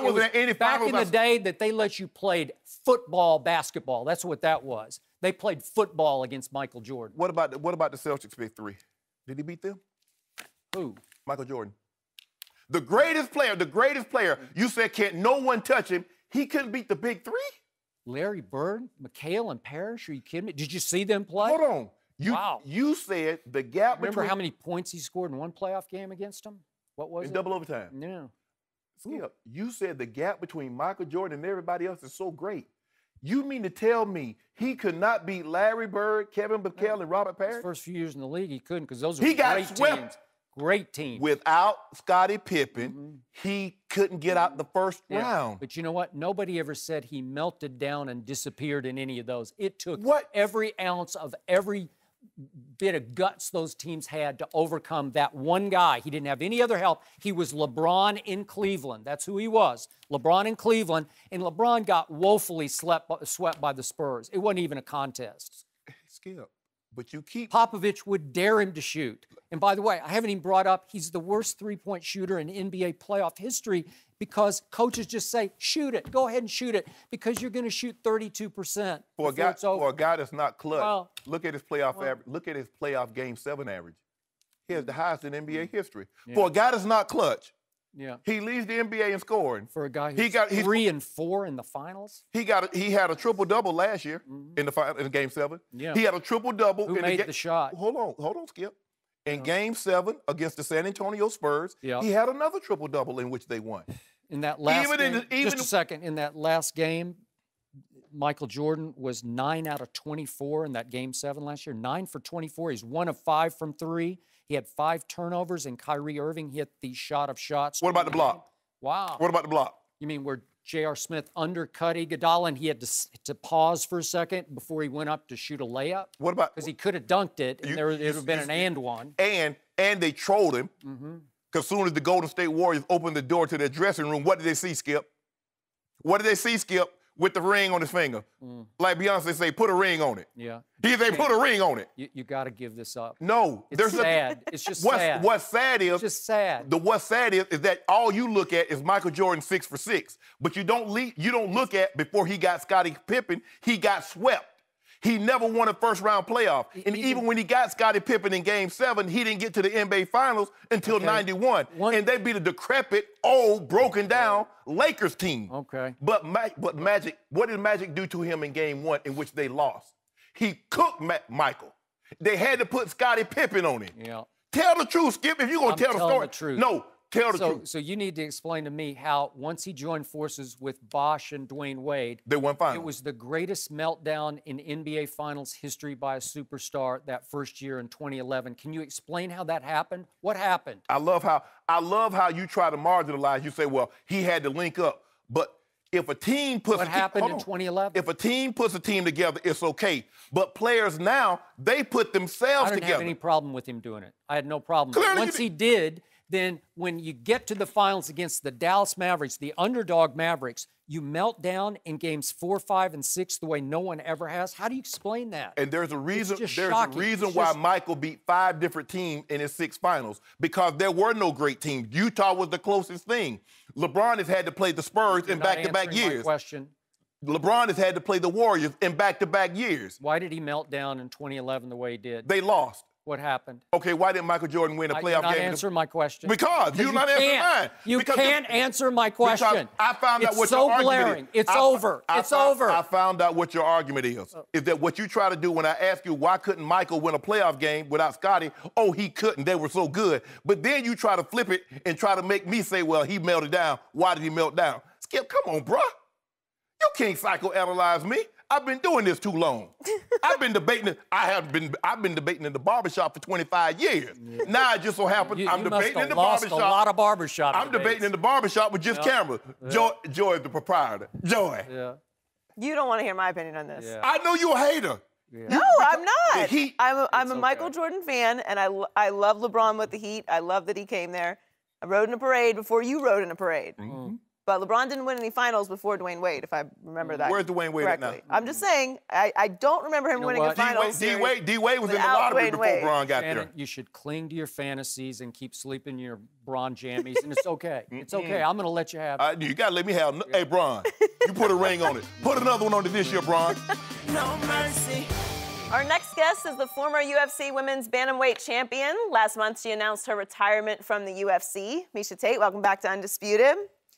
wasn't at any back finals. in the day that they let you play football, basketball. That's what that was. They played football against Michael Jordan. What about the Celtics big three? Did he beat them? Who? Michael Jordan. The greatest player. You said can't no one touch him. He couldn't beat the big three? Larry Bird, McHale, and Parrish? Are you kidding me? Did you see them play? Hold on. Wow. You said the gap Remember how many points he scored in one playoff game against them? What was it? Double overtime. Yeah. Skip, you said the gap between Michael Jordan and everybody else is so great. You mean to tell me he could not beat Larry Bird, Kevin McHale, and Robert Parrish? His first few years in the league, he couldn't because those were great teams. Great team. Without Scottie Pippen, he couldn't get out the first round. But you know what? Nobody ever said he melted down and disappeared in any of those. It took every ounce of every bit of guts those teams had to overcome that one guy. He didn't have any other help. He was LeBron in Cleveland. That's who he was. LeBron in Cleveland. And LeBron got woefully swept by the Spurs. It wasn't even a contest. Skip. But you keep... Popovich would dare him to shoot. And by the way, I haven't even brought up, he's the worst three-point shooter in NBA playoff history because coaches just say, shoot it. Go ahead and shoot it because you're going to shoot 32%. For a guy that's not clutch, look at his playoff average. Look at his playoff Game 7 average. He has the highest in NBA history. Yeah. For a guy that's not clutch, he leads the NBA in scoring. For a guy who's 3 and 4 in the finals? He had a triple-double last year in Game 7. Yeah. He had a triple-double. Who made the shot? Hold on, Skip. In Game 7 against the San Antonio Spurs, he had another triple-double in which they won. In that last game, just a second, in that last game, Michael Jordan was 9 out of 24 in that Game 7 last year. 9 for 24. He's 1 of 5 from 3. He had 5 turnovers, and Kyrie Irving hit the shot of shots. What about the block? Wow. What about the block? You mean where J.R. Smith undercut Iguodala and he had to pause for a second before he went up to shoot a layup? What about? Because he could have dunked it, and it would have been an and one. And they trolled him. Because soon as the Golden State Warriors opened the door to their dressing room, what did they see, Skip? What did they see, Skip? With the ring on his finger. Like Beyonce say, put a ring on it. Yeah. He say, put a ring on it. You got to give this up. No. It's sad. It's just sad. What's sad is... It's just sad. What's sad is that all you look at is Michael Jordan 6 for 6. But you don't look at before he got Scottie Pippen, he got swept. He never won a first-round playoff. And even when he got Scottie Pippen in Game 7, he didn't get to the NBA Finals until 91. And they beat a decrepit, old, broken-down Lakers team. Okay. But Magic, what did Magic do to him in Game 1 in which they lost? He cooked Michael. They had to put Scottie Pippen on him. Yeah. Tell the truth, Skip, if you're going to tell the story. The truth. No. Tell the truth. So you need to explain to me how once he joined forces with Bosh and Dwayne Wade, they won finals. It was the greatest meltdown in NBA Finals history by a superstar that first year in 2011. Can you explain how that happened? What happened? I love how you try to marginalize. You say, well, he had to link up, but if a team puts what happened in 2011? If a team puts a team together, it's okay. But players now, they put themselves together. I didn't have any problem with him doing it. I had no problem. Clearly Once he did, then when you get to the finals against the Dallas Mavericks, the underdog Mavericks, you melt down in games 4, 5, and 6 the way no one ever has. How do you explain that? And there's a reason. There's a reason why Michael beat 5 different teams in his 6 finals, because there were no great teams. Utah was the closest thing. LeBron has had to play the Spurs in back-to-back years. My question. LeBron has had to play the Warriors in back-to-back years. Why did he melt down in 2011 the way he did? They lost. What happened? Okay, why didn't Michael Jordan win a playoff game? You answer my question. Because you're not answering mine. You can't answer my question. I found out what your argument is. It's over. It's over. I found out what your argument is. Is that what you try to do when I ask you why couldn't Michael win a playoff game without Scottie? Oh, he couldn't. They were so good. But then you try to flip it and try to make me say, well, he melted down. Why did he melt down? Skip, come on, bruh. You can't psychoanalyze me. I've been doing this too long. I've been debating. I've been debating in the barbershop for 25 years. Yeah. Now it just so happens I'm debating in the barbershop. A lot of barbershop. I'm debating in the barbershop with just cameras. Yeah. Joy is the proprietor. Joy. Yeah. You don't want to hear my opinion on this. Yeah. I know you're a hater. Yeah. No, I'm not. I'm a Michael Jordan fan, and I love LeBron with the Heat. I love that he came there. I rode in a parade before you rode in a parade. Mm-hmm. But LeBron didn't win any finals before Dwayne Wade, if I remember that. Where's Dwayne Wade at now? I'm just saying, I don't remember him winning a finals. D Wade was in the lottery before LeBron got Shannon, there. You should cling to your fantasies and keep sleeping in your Bron jammies, and it's okay. It's okay. I'm going to let you have it. You got to let me have it. Hey, Bron, you put a ring on it. Put another one on it this year, Bron. No mercy. Our next guest is the former UFC Women's Bantamweight Champion. Last month, she announced her retirement from the UFC. Miesha Tate, welcome back to Undisputed.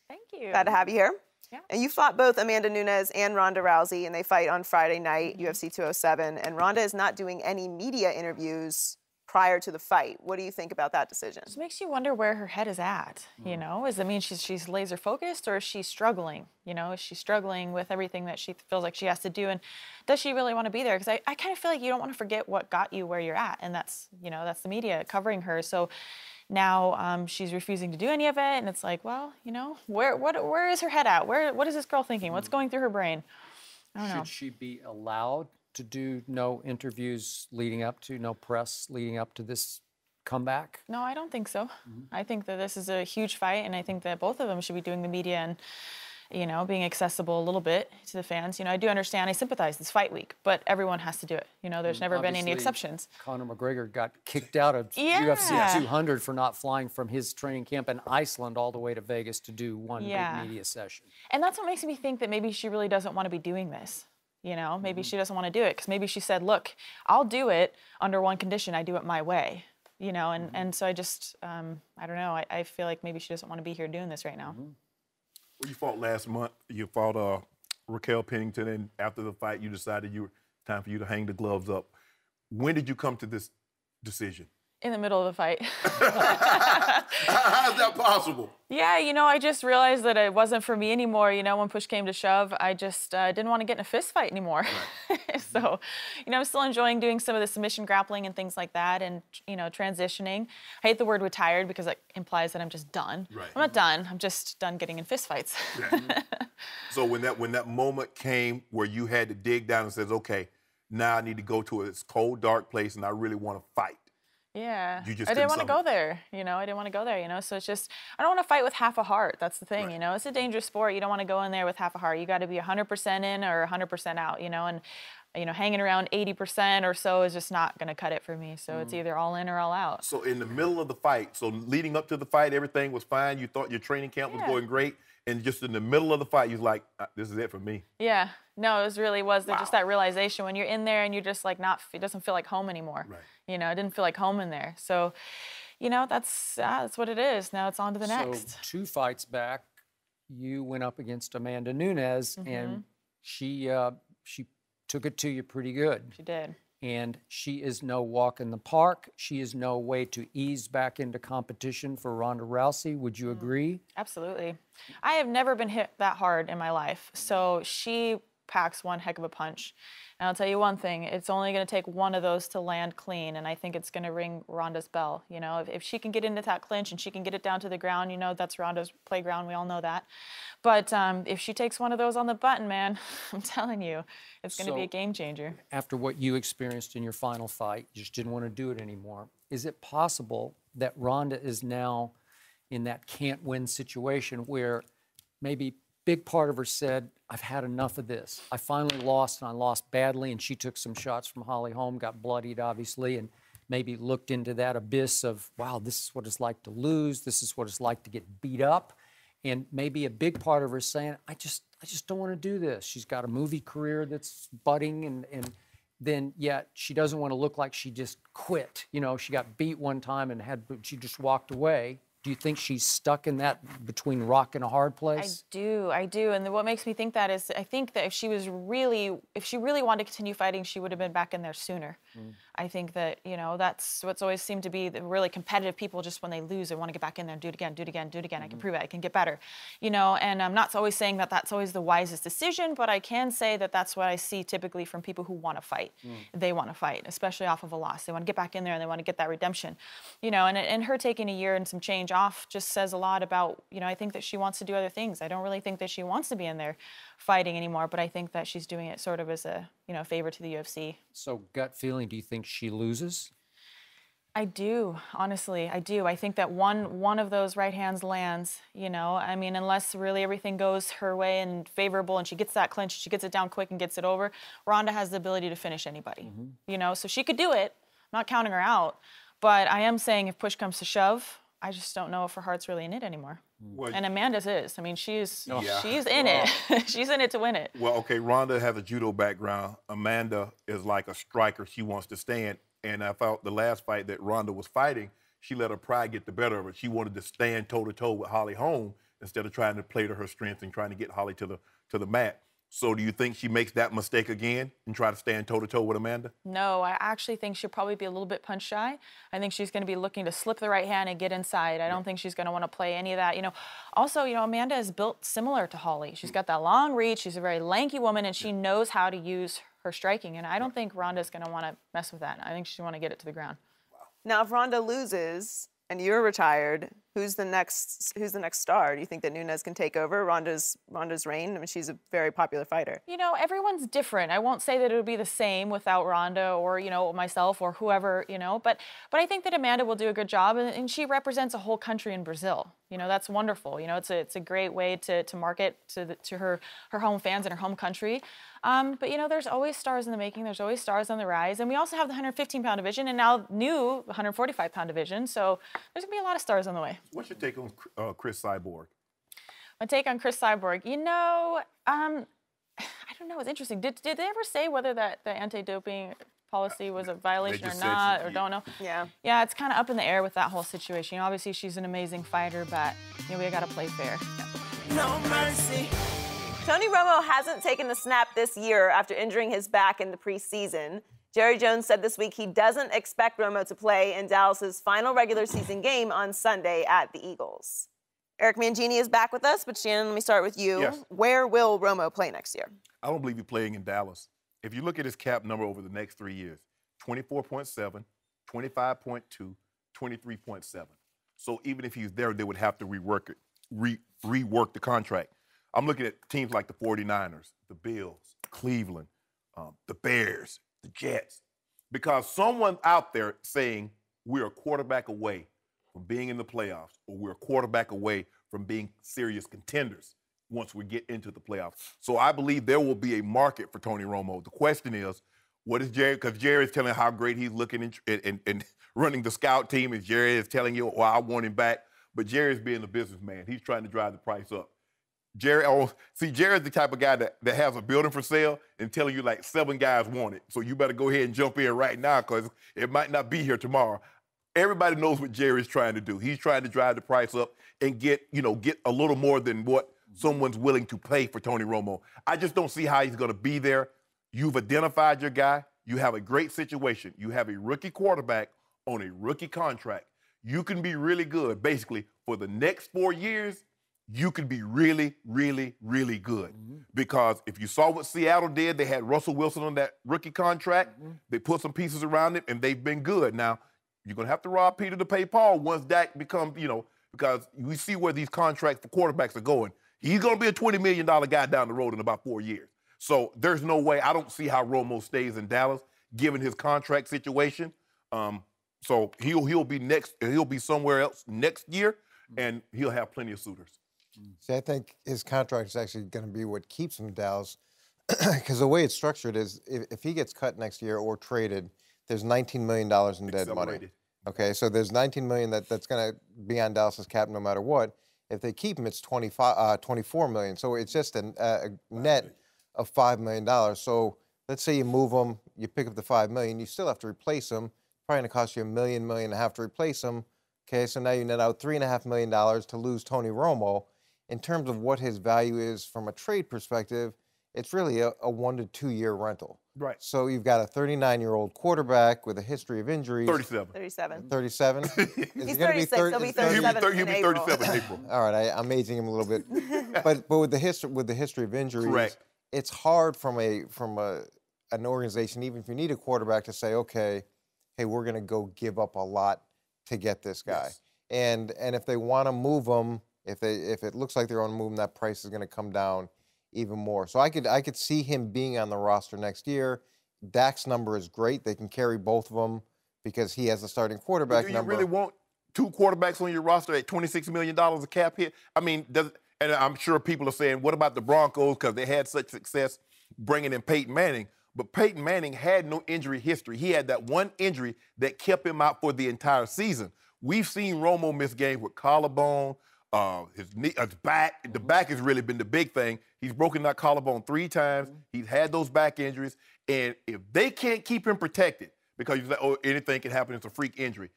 Thank you. Glad to have you here. Yeah. And you fought both Amanda Nunes and Ronda Rousey, and they fight on Friday night, UFC 207. And Ronda is not doing any media interviews prior to the fight. What do you think about that decision? It makes you wonder where her head is at, you know? Does it mean she's laser focused, or is she struggling? You know, is she struggling with everything that she feels like she has to do? And does she really want to be there? Because I kind of feel like you don't want to forget what got you where you're at. And that's, you know, that's the media covering her. So now she's refusing to do any of it. And it's like, well, you know, where is her head at? What is this girl thinking? What's going through her brain? I don't know. Should she be allowed to do no interviews leading up to, no press leading up to this comeback? No, I don't think so. I think that this is a huge fight, and I think that both of them should be doing the media and, you know, being accessible a little bit to the fans. You know, I do understand, I sympathize, it's fight week, but everyone has to do it. You know, there's never been any exceptions. Conor McGregor got kicked out of UFC 200 for not flying from his training camp in Iceland all the way to Vegas to do one big media session. And that's what makes me think that maybe she really doesn't want to be doing this. You know, maybe she doesn't want to do it because maybe she said, look, I'll do it under one condition, I do it my way. You know, and so I just, I don't know, I feel like maybe she doesn't want to be here doing this right now. Well, you fought last month. You fought Raquel Pennington, and after the fight, you decided time for you to hang the gloves up. When did you come to this decision? In the middle of the fight. How's that possible? Yeah, you know, I just realized that it wasn't for me anymore. You know, when push came to shove, I just didn't want to get in a fist fight anymore. Right. So, you know, I'm still enjoying doing some of the submission grappling and things like that, and, you know, transitioning. I hate the word retired because it implies that I'm just done. Right. I'm not done. I'm just done getting in fist fights. Yeah. So when that moment came where you had to dig down and says, okay, now I need to go to this cold, dark place and I really want to fight. Yeah, I didn't want to go there, you know, so it's just, I don't want to fight with half a heart, that's the thing, you know, it's a dangerous sport, you don't want to go in there with half a heart, you got to be 100% in or 100% out, you know, and, you know, hanging around 80% or so is just not going to cut it for me, so it's either all in or all out. So in the middle of the fight, so leading up to the fight, everything was fine, you thought your training camp was going great, and just in the middle of the fight, you was like, this is it for me. Yeah, no, it really was just that realization when you're in there and you're just like it doesn't feel like home anymore. Right. You know, it didn't feel like home in there. So, you know, that's what it is. Now it's on to the next. So 2 fights back, you went up against Amanda Nunes, and she took it to you pretty good. She did. And she is no walk in the park. She is no way to ease back into competition for Ronda Rousey. Would you agree? Absolutely. I have never been hit that hard in my life. So she packs one heck of a punch. And I'll tell you one thing, it's only going to take one of those to land clean, and I think it's going to ring Ronda's bell. You know, if she can get into that clinch and she can get it down to the ground, you know, that's Ronda's playground. We all know that. But if she takes one of those on the button, man, I'm telling you, it's going to be a game changer. After what you experienced in your final fight, you just didn't want to do it anymore. Is it possible that Ronda is now in that can't-win situation where maybe big part of her said, I've had enough of this. I finally lost, and I lost badly, and she took some shots from Holly Holm, got bloodied, obviously, and maybe looked into that abyss of, wow, this is what it's like to lose. This is what it's like to get beat up. And maybe a big part of her saying, I just don't want to do this. She's got a movie career that's budding, and then yet she doesn't want to look like she just quit. You know, she got beat one time and she just walked away. Do you think she's stuck in that between rock and a hard place? I do. And what makes me think that is I think that if she really wanted to continue fighting, she would have been back in there sooner. I think that, you know, that's what's always seemed to be the really competitive people. Just when they lose, they want to get back in there and do it again, do it again, do it again. I can prove it. I can get better. You know, and I'm not always saying that that's always the wisest decision, but I can say that that's what I see typically from people who want to fight. They want to fight, especially off of a loss. They want to get back in there and they want to get that redemption. You know, and her taking a year and some change off just says a lot about, I think that she wants to do other things. I don't really think that she wants to be in there fighting anymore, but I think that she's doing it sort of as a, favor to the UFC. So gut feeling, do you think she loses? I do, honestly, I do. I think that one of those right hands lands, unless really everything goes her way and favorable and she gets that clinch, she gets it down quick and gets it over, Ronda has the ability to finish anybody, so she could do it. I'm not counting her out, but I am saying if push comes to shove, I just don't know if her heart's really in it anymore. Well, and Amanda's is. I mean, she's in it. She's in it to win it. Well, okay, Ronda has a judo background. Amanda is like a striker. She wants to stand. And I thought the last fight that Ronda was fighting, she let her pride get the better of her. She wanted to stand toe-to-toe with Holly Holm instead of trying to play to her strengths and trying to get Holly to the mat. So do you think she makes that mistake again and try to stand toe-to-toe with Amanda? No, I actually think she'll probably be a little bit punch shy. I think she's going to be looking to slip the right hand and get inside. I don't think she's going to want to play any of that. Also, Amanda is built similar to Holly. She's got that long reach. She's a very lanky woman, and she knows how to use her striking. And I don't think Ronda's going to want to mess with that. I think she's want to get it to the ground. Wow. Now, if Ronda loses and you're retired, who's the next star? Do you think that Nunes can take over Ronda's reign? I mean, she's a very popular fighter. Everyone's different. I won't say that it would be the same without Ronda or, myself or whoever, but I think that Amanda will do a good job, and she represents a whole country in Brazil. That's wonderful. It's a great way to market to her home fans and her home country. But there's always stars in the making. There's always stars on the rise. And we also have the 115-pound division and now new 145-pound division. So there's going to be a lot of stars on the way. What's your take on Chris Cyborg? My take on Chris Cyborg? I don't know. It's interesting. Did they ever say whether the anti-doping policy was a violation or not, or don't know? Yeah. Yeah, it's kind of up in the air with that whole situation. Obviously, she's an amazing fighter, but we got to play fair. Yeah. No mercy. Tony Romo hasn't taken a snap this year after injuring his back in the preseason. Jerry Jones said this week he doesn't expect Romo to play in Dallas's final regular season game on Sunday at the Eagles. Eric Mangini is back with us, but Shannon, let me start with you. Yes. Where will Romo play next year? I don't believe he's playing in Dallas. If you look at his cap number over the next 3 years, 24.7, 25.2, 23.7. So even if he's there, they would have to rework the contract. I'm looking at teams like the 49ers, the Bills, Cleveland, the Bears, the Jets, because someone out there saying we're a quarterback away from being in the playoffs, or we're a quarterback away from being serious contenders once we get into the playoffs. So I believe there will be a market for Tony Romo. The question is, what is Jerry? Because Jerry is telling how great he's looking and running the scout team, and Jerry is telling you, well, I want him back. But Jerry's being a businessman. He's trying to drive the price up. Jerry's the type of guy that has a building for sale and telling you like 7 guys want it. So you better go ahead and jump in right now because it might not be here tomorrow. Everybody knows what Jerry's trying to do. He's trying to drive the price up and get a little more than what someone's willing to pay for Tony Romo. I just don't see how he's going to be there. You've identified your guy. You have a great situation. You have a rookie quarterback on a rookie contract. You can be really good. Basically, for the next 4 years, you could be really, really, really good. Mm-hmm. Because if you saw what Seattle did, they had Russell Wilson on that rookie contract. Mm-hmm. They put some pieces around it, and they've been good. Now, you're going to have to rob Peter to pay Paul once Dak becomes, because we see where these contracts for quarterbacks are going. He's going to be a $20 million guy down the road in about 4 years. So there's no way. I don't see how Romo stays in Dallas, given his contract situation. So he'll be somewhere else next year, and he'll have plenty of suitors. See, I think his contract is actually going to be what keeps him in Dallas, because the way it's structured is if he gets cut next year or traded, there's $19 million in dead money. Okay, so there's $19 million that's going to be on Dallas's cap no matter what. If they keep him, it's $24 million. So it's just a net of $5 million. So let's say you move him, you pick up the $5 million, you still have to replace him. Probably going to cost you $1 million, $1.5 million to replace him. Okay, so now you net out $3.5 million to lose Tony Romo. In terms of what his value is from a trade perspective, it's really a 1 to 2 year rental. Right. So you've got a 39-year-old quarterback with a history of injuries. 37. 37? He's 36. He'll be 37 He'll be 37 in April. All right, I'm aging him a little bit. but with the history of injuries, correct, it's hard from an organization, even if you need a quarterback, to say, okay, hey, we're going to go give up a lot to get this guy. Yes. And if they want to move him, if it looks like they're going to move him, that price is going to come down even more. So I could see him being on the roster next year. Dak's number is great. They can carry both of them because he has the starting quarterback number. Do you really want two quarterbacks on your roster at $26 million a cap hit? I mean, and I'm sure people are saying, what about the Broncos because they had such success bringing in Peyton Manning? But Peyton Manning had no injury history. He had that one injury that kept him out for the entire season. We've seen Romo miss games with collarbone, his knee, his back. The back has really been the big thing. He's broken that collarbone 3 times. He's had those back injuries. And if they can't keep him protected, because you say, oh, anything can happen, it's a freak injury.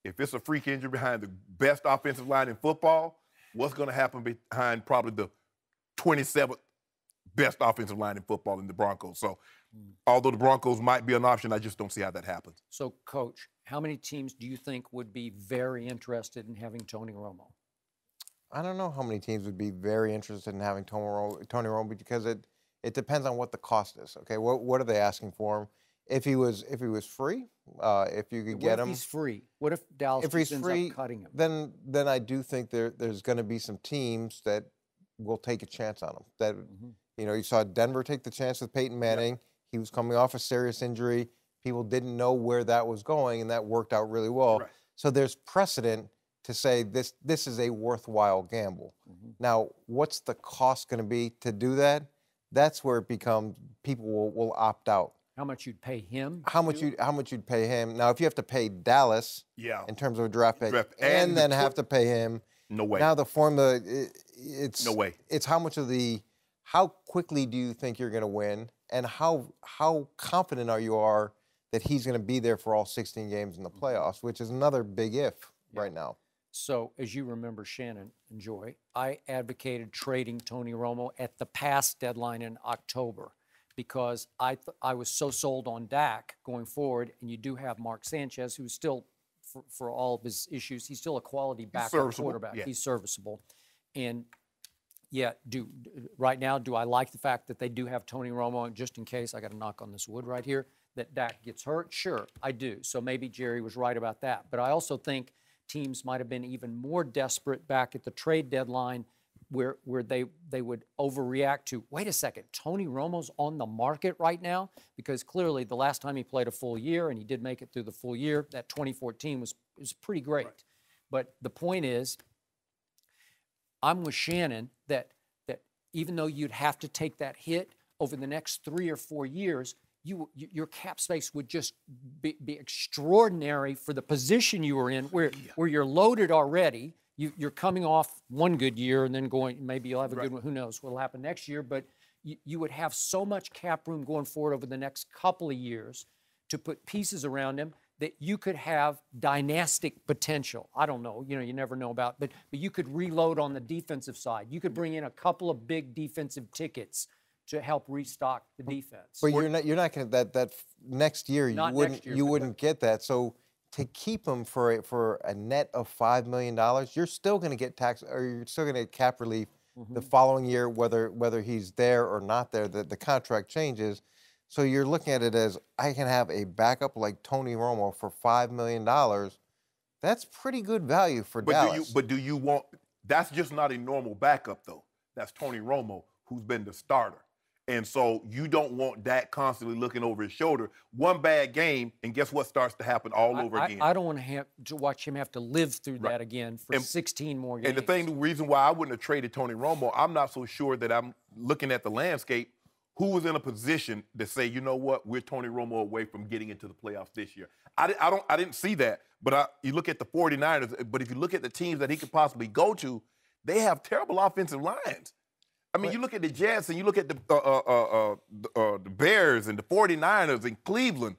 If it's a freak injury behind the best offensive line in football, what's going to happen behind probably the 27th best offensive line in football in the Broncos? So although the Broncos might be an option, I just don't see how that happens. So, Coach, how many teams do you think would be very interested in having Tony Romo? I don't know how many teams would be very interested in having Tony Romo because it depends on what the cost is. Okay, what are they asking for him? If he was free, if you could get him. What if he's free? What if Dallas ends up cutting him? Then I do think there's going to be some teams that will take a chance on him. That you saw Denver take the chance with Peyton Manning. Yep. He was coming off a serious injury. People didn't know where that was going, and that worked out really well. Right. So there's precedent to say this is a worthwhile gamble. Now, what's the cost going to be to do that? That's where it becomes people will opt out. How much you'd pay him? How much you'd pay him? Now, if you have to pay Dallas, in terms of a draft pick, and then have to pay him, no way. Now the formula, it's no way. It's how quickly do you think you're going to win, and how confident you are that he's going to be there for all 16 games in the playoffs, which is another big if right now. So, as you remember, Shannon and Joy, I advocated trading Tony Romo at the past deadline in October because I was so sold on Dak going forward, and you do have Mark Sanchez, who's still, for all of his issues, he's still a quality backup quarterback. Yeah. He's serviceable. And yet, right now, do I like the fact that they do have Tony Romo, just in case, I got to knock on this wood right here, that Dak gets hurt? Sure, I do. So maybe Jerry was right about that. But I also think teams might have been even more desperate back at the trade deadline where they would overreact to, wait a second, Tony Romo's on the market right now? Because clearly the last time he played a full year, and he did make it through the full year, that 2014 was pretty great. Right. But the point is, I'm with Shannon that even though you'd have to take that hit over the next 3 or 4 years, your cap space would just be extraordinary for the position you were in, where you're loaded already. You're coming off one good year and then maybe you'll have a good one. Who knows what'll happen next year? But you would have so much cap room going forward over the next couple of years to put pieces around him that you could have dynastic potential. I don't know, you never know about, but you could reload on the defensive side. You could bring in a couple of big defensive tickets to help restock the defense. But you're not going to that next year. You wouldn't get that. So to keep him for a net of $5 million, you're still going to get you're still going to get cap relief the following year, whether he's there or not there. The contract changes. So you're looking at it as, I can have a backup like Tony Romo for $5 million. That's pretty good value for Dallas. But do you want? That's just not a normal backup though. That's Tony Romo, who's been the starter. And so you don't want Dak constantly looking over his shoulder. One bad game, and guess what starts to happen all over again? I don't want to watch him have to live through that again for 16 more games. And the reason why I wouldn't have traded Tony Romo, I'm not so sure that I'm looking at the landscape. Who was in a position to say, you know what, we're Tony Romo away from getting into the playoffs this year? I didn't see that. But you look at the 49ers, but if you look at the teams that he could possibly go to, they have terrible offensive lines. I mean, you look at the Jets and you look at the Bears and the 49ers in Cleveland.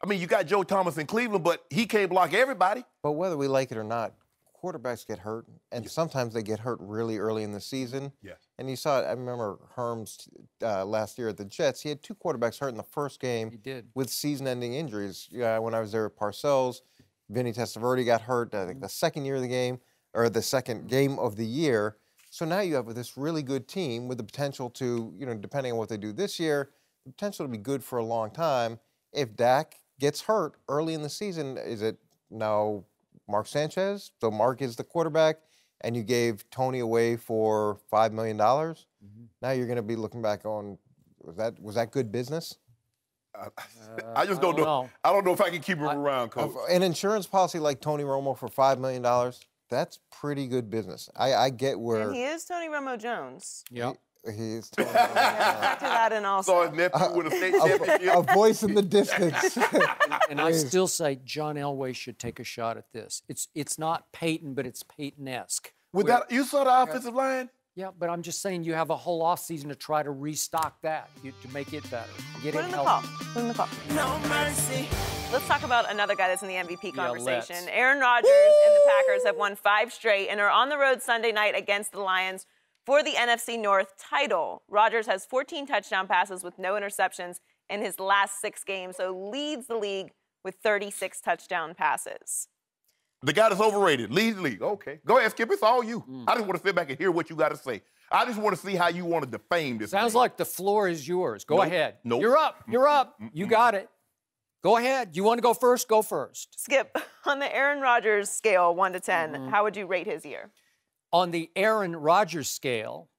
I mean, you got Joe Thomas in Cleveland, but he can't block everybody. But whether we like it or not, quarterbacks get hurt, and sometimes they get hurt really early in the season. Yes. And you saw it. I remember Herm's last year at the Jets. He had 2 quarterbacks hurt in the first game. He did. With season-ending injuries. When I was there at Parcells, Vinny Testaverde got hurt, I think, the second year of the game, or the second game of the year. So now you have this really good team with the potential to, depending on what they do this year, the potential to be good for a long time. If Dak gets hurt early in the season, is it now Mark Sanchez. So Mark is the quarterback, and you gave Tony away for $5 million. Now you're going to be looking back on, was that good business? I just don't know. I don't know if I can keep him around, Coach. An insurance policy like Tony Romo for $5 million, that's pretty good business. I get where... And he is Tony Romo Jones. Yep. He is Tony Romo Jones. To that and also... So his nephew with a state championship. A voice in the distance. And I still say John Elway should take a shot at this. It's not Peyton, but it's Peyton-esque. You saw the offensive line? Yeah, but I'm just saying you have a whole offseason to try to restock that, to make it better. Get Put it in the healthy. call. Put in the call. No mercy. Let's talk about another guy that's in the MVP conversation. Aaron Rodgers and the Packers have won 5 straight and are on the road Sunday night against the Lions for the NFC North title. Rodgers has 14 touchdown passes with no interceptions in his last 6 games, so leads the league with 36 touchdown passes. The guy that's overrated, leads the league. Okay. Go ahead, Skip. It's all you. I just want to sit back and hear what you got to say. I just want to see how you want to defame this. Sounds like the floor is yours. Go ahead. Nope. You're up. You're up. You got it. Go ahead. You want to go first? Go first. Skip, on the Aaron Rodgers scale, 1 to 10, how would you rate his year? On the Aaron Rodgers scale,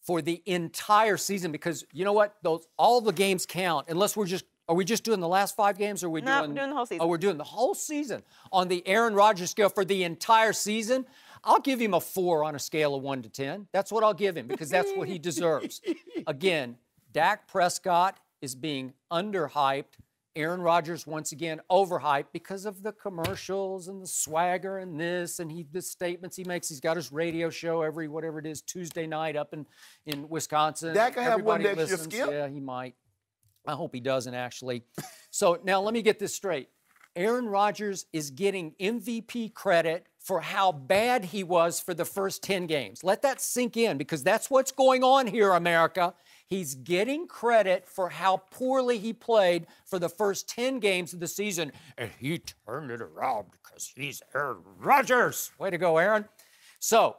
for the entire season, because you know what? All the games count, unless are we just doing the last 5 games, or are we doing the whole season? Oh, we're doing the whole season. On the Aaron Rodgers scale for the entire season, I'll give him a 4 on a scale of 1 to 10. That's what I'll give him, because that's what he deserves. Again, Dak Prescott is being underhyped. Aaron Rodgers, once again, overhyped because of the commercials and the swagger and this, and the statements he makes. He's got his radio show every, whatever it is, Tuesday night up in Wisconsin. Dak can have one next year, Skip. Yeah, he might. I hope he doesn't, actually. So now let me get this straight. Aaron Rodgers is getting MVP credit for how bad he was for the first 10 games. Let that sink in, because that's what's going on here, America. He's getting credit for how poorly he played for the first 10 games of the season, and he turned it around because he's Aaron Rodgers. Way to go, Aaron. So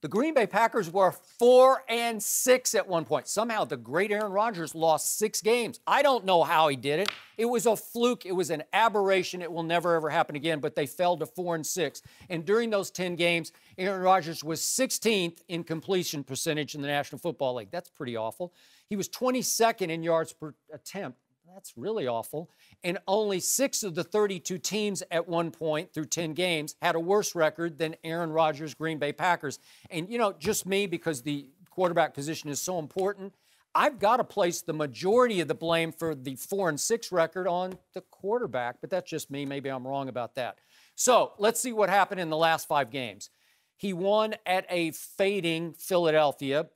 the Green Bay Packers were 4-6 at one point. Somehow the great Aaron Rodgers lost 6 games. I don't know how he did it. It was a fluke. It was an aberration. It will never, ever happen again, but they fell to 4-6. And during those 10 games, Aaron Rodgers was 16th in completion percentage in the National Football League. That's pretty awful. He was 22nd in yards per attempt. That's really awful. And only 6 of the 32 teams at one point through 10 games had a worse record than Aaron Rodgers' Green Bay Packers. And, you know, just me, because the quarterback position is so important, I've got to place the majority of the blame for the 4-6 record on the quarterback. But that's just me. Maybe I'm wrong about that. So let's see what happened in the last 5 games. He won at a fading Philadelphia.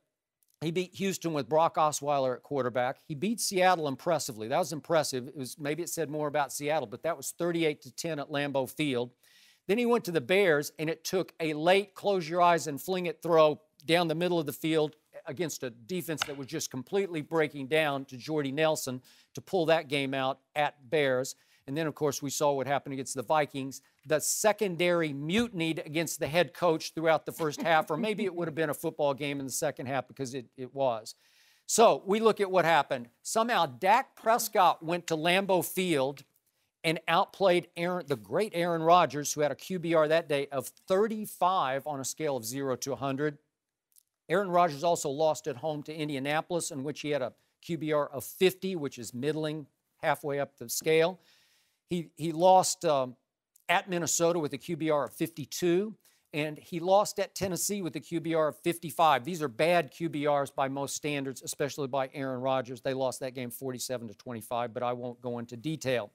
He beat Houston with Brock Osweiler at quarterback. He beat Seattle impressively. That was impressive. Maybe it said more about Seattle, but that was 38-10 at Lambeau Field. Then he went to the Bears, and it took a late close your eyes and fling it throw down the middle of the field against a defense that was just completely breaking down to Jordy Nelson to pull that game out at Bears. And then, of course, we saw what happened against the Vikings. The secondary mutinied against the head coach throughout the first half, or maybe it would have been a football game in the second half, because it was. So we look at what happened. Somehow Dak Prescott went to Lambeau Field and outplayed the great Aaron Rodgers, who had a QBR that day of 35 on a scale of 0 to 100. Aaron Rodgers also lost at home to Indianapolis, in which he had a QBR of 50, which is middling, halfway up the scale. He lost at Minnesota with a QBR of 52, and he lost at Tennessee with a QBR of 55. These are bad QBRs by most standards, especially by Aaron Rodgers. They lost that game 47-25, but I won't go into detail.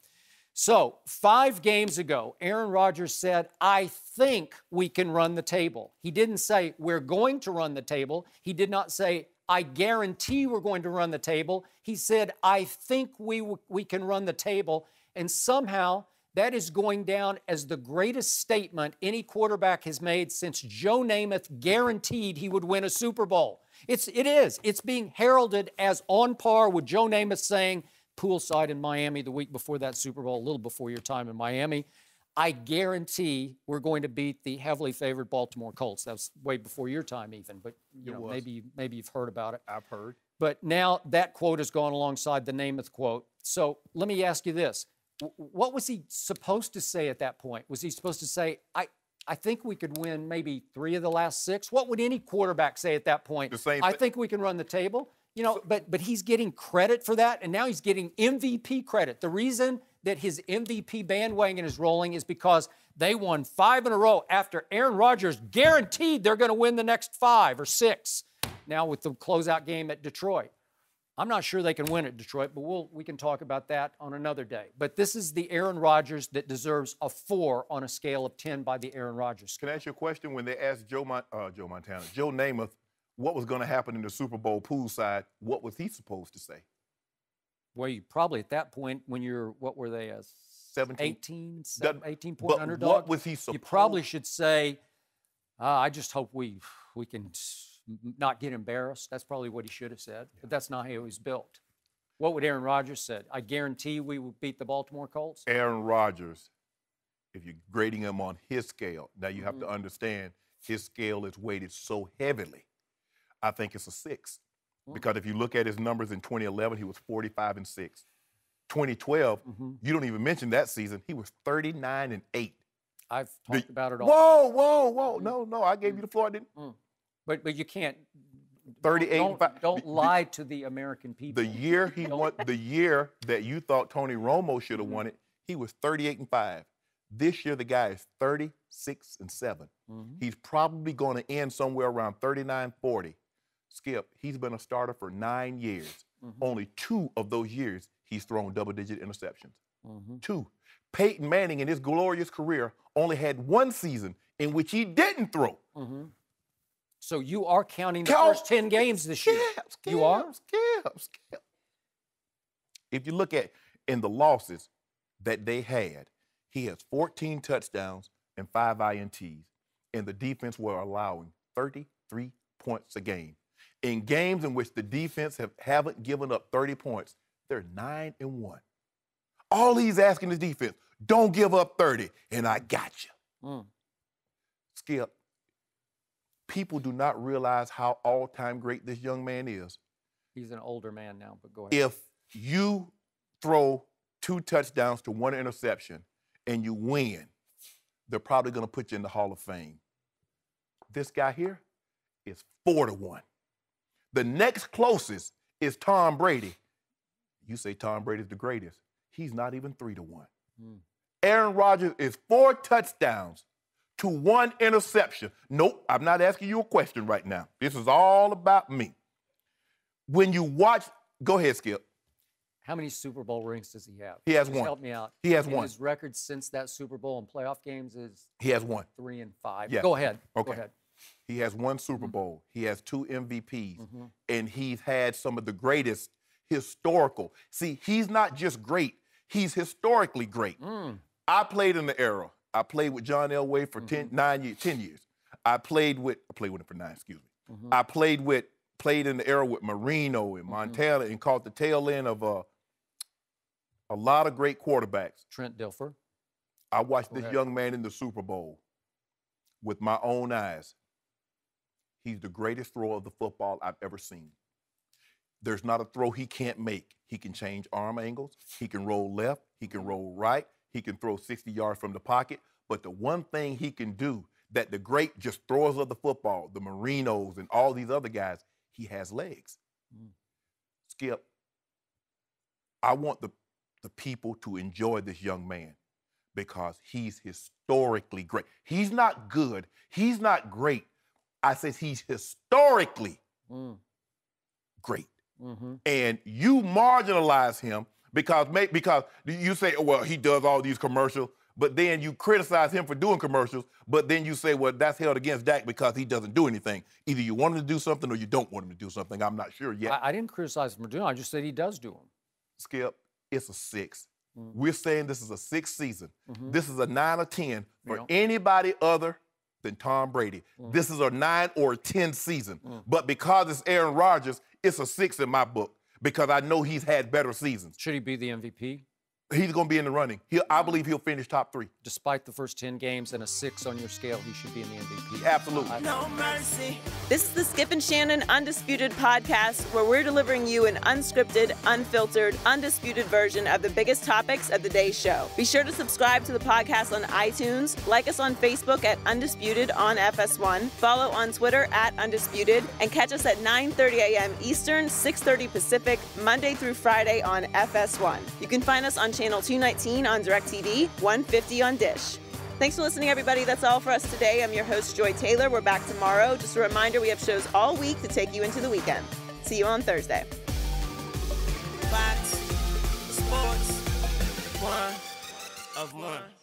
So 5 games ago, Aaron Rodgers said, I think we can run the table. He didn't say, we're going to run the table. He did not say, I guarantee we're going to run the table. He said, I think we can run the table. And somehow that is going down as the greatest statement any quarterback has made since Joe Namath guaranteed he would win a Super Bowl. It is. It's being heralded as on par with Joe Namath saying, poolside in Miami the week before that Super Bowl, a little before your time in Miami, I guarantee we're going to beat the heavily favored Baltimore Colts. That was way before your time even, but you know, maybe you've heard about it. I've heard. But now that quote has gone alongside the Namath quote. So let me ask you this. what was he supposed to say at that point? Was he supposed to say, I think we could win maybe 3 of the last 6? What would any quarterback say at that point? I think we can run the table. You know, but he's getting credit for that, and now he's getting MVP credit. The reason that his MVP bandwagon is rolling is because they won 5 in a row after Aaron Rodgers guaranteed they're going to win the next 5 or 6. Now with the closeout game at Detroit. I'm not sure they can win at Detroit, but we can talk about that on another day. But this is the Aaron Rodgers that deserves a 4 on a scale of 10 by the Aaron Rodgers scale. Can I ask you a question? When they asked Joe Namath what was going to happen in the Super Bowl poolside, what was he supposed to say? Well, you probably at that point when you're, what were they, 18 point underdog? What was he supposed? You probably should say, I just hope we can not get embarrassed. That's probably what he should have said, but that's not how he was built. What would Aaron Rodgers said? I guarantee we will beat the Baltimore Colts. Aaron Rodgers, if you're grading him on his scale, now you have to understand his scale is weighted so heavily. I think it's a 6. Because if you look at his numbers in 2011, he was 45-6. 2012, you don't even mention that season, he was 39-8. I've talked about it all. Whoa. No, I gave you the floor, I didn't. But you can't. 38. Don't lie to the American people. The year he won, the year that you thought Tony Romo should have won it, he was 38-5. This year, the guy is 36-7. He's probably going to end somewhere around 39-40. Skip, he's been a starter for 9 years. Only 2 of those years, he's thrown double-digit interceptions. 2. Peyton Manning, in his glorious career, only had 1 season in which he didn't throw. So you are counting the first 10 games this year. You are? Skip. If you look at in the losses that they had, he has 14 touchdowns and 5 INTs, and the defense were allowing 33 points a game. In games in which the defense haven't given up 30 points, they're 9-1. All he's asking his defense, don't give up 30, and I got you. Skip, people do not realize how all-time great this young man is. He's an older man now, but go ahead. If you throw 2 touchdowns to 1 interception and you win, they're probably going to put you in the Hall of Fame. This guy here is 4-1. The next closest is Tom Brady. You say Tom Brady's the greatest. He's not even 3-1. Aaron Rodgers is 4 touchdowns to 1 interception. Nope, I'm not asking you a question right now. This is all about me. When you watch, go ahead, Skip. How many Super Bowl rings does he have? He has Just 1. Help me out. He has and 1. His record since that Super Bowl and playoff games is he has 1. 3 and 5. Yeah. Go ahead. Okay. Go ahead. He has 1 Super Bowl. He has 2 MVPs. And he's had some of the greatest historical. See, he's not just great. He's historically great. I played in the era. I played with John Elway for 10 years. I played with him for 9, excuse me. I played in the era with Marino and Montana and caught the tail end of a lot of great quarterbacks. Trent Dilfer. I watched this young man in the Super Bowl with my own eyes. He's the greatest thrower of the football I've ever seen. There's not a throw he can't make. He can change arm angles. He can roll left. He can roll right. He can throw 60 yards from the pocket. But the one thing he can do that the great just throwers of the football, the Marinos and all these other guys, he has legs. Skip, I want the people to enjoy this young man because he's historically great. He's not good. He's not great. I said he's historically great. And you marginalize him because you say, oh, well, he does all these commercials, but then you criticize him for doing commercials, but then you say, well, that's held against Dak because he doesn't do anything. Either you want him to do something or you don't want him to do something. I'm not sure yet. I didn't criticize him for doing it. I just said he does do them. Skip, it's a 6. We're saying this is a 6th season. This is a 9 or 10 for anybody other than Tom Brady. This is a 9 or 10 season. But because it's Aaron Rodgers, it's a 6 in my book because I know he's had better seasons. Should he be the MVP? He's going to be in the running. I believe he'll finish top 3. Despite the first 10 games and a 6 on your scale, he should be in the MVP. Absolutely. No mercy. This is the Skip and Shannon Undisputed podcast, where we're delivering you an unscripted, unfiltered, undisputed version of the biggest topics of the day's show. Be sure to subscribe to the podcast on iTunes, like us on Facebook at Undisputed on FS1, follow on Twitter at Undisputed, and catch us at 9:30 a.m. Eastern, 6:30 Pacific, Monday through Friday on FS1. You can find us on Channel 219 on DirecTV, 150 on Dish. Thanks for listening, everybody. That's all for us today. I'm your host, Joy Taylor. We're back tomorrow. Just a reminder, we have shows all week to take you into the weekend. See you on Thursday. Fox Sports 1 of 1.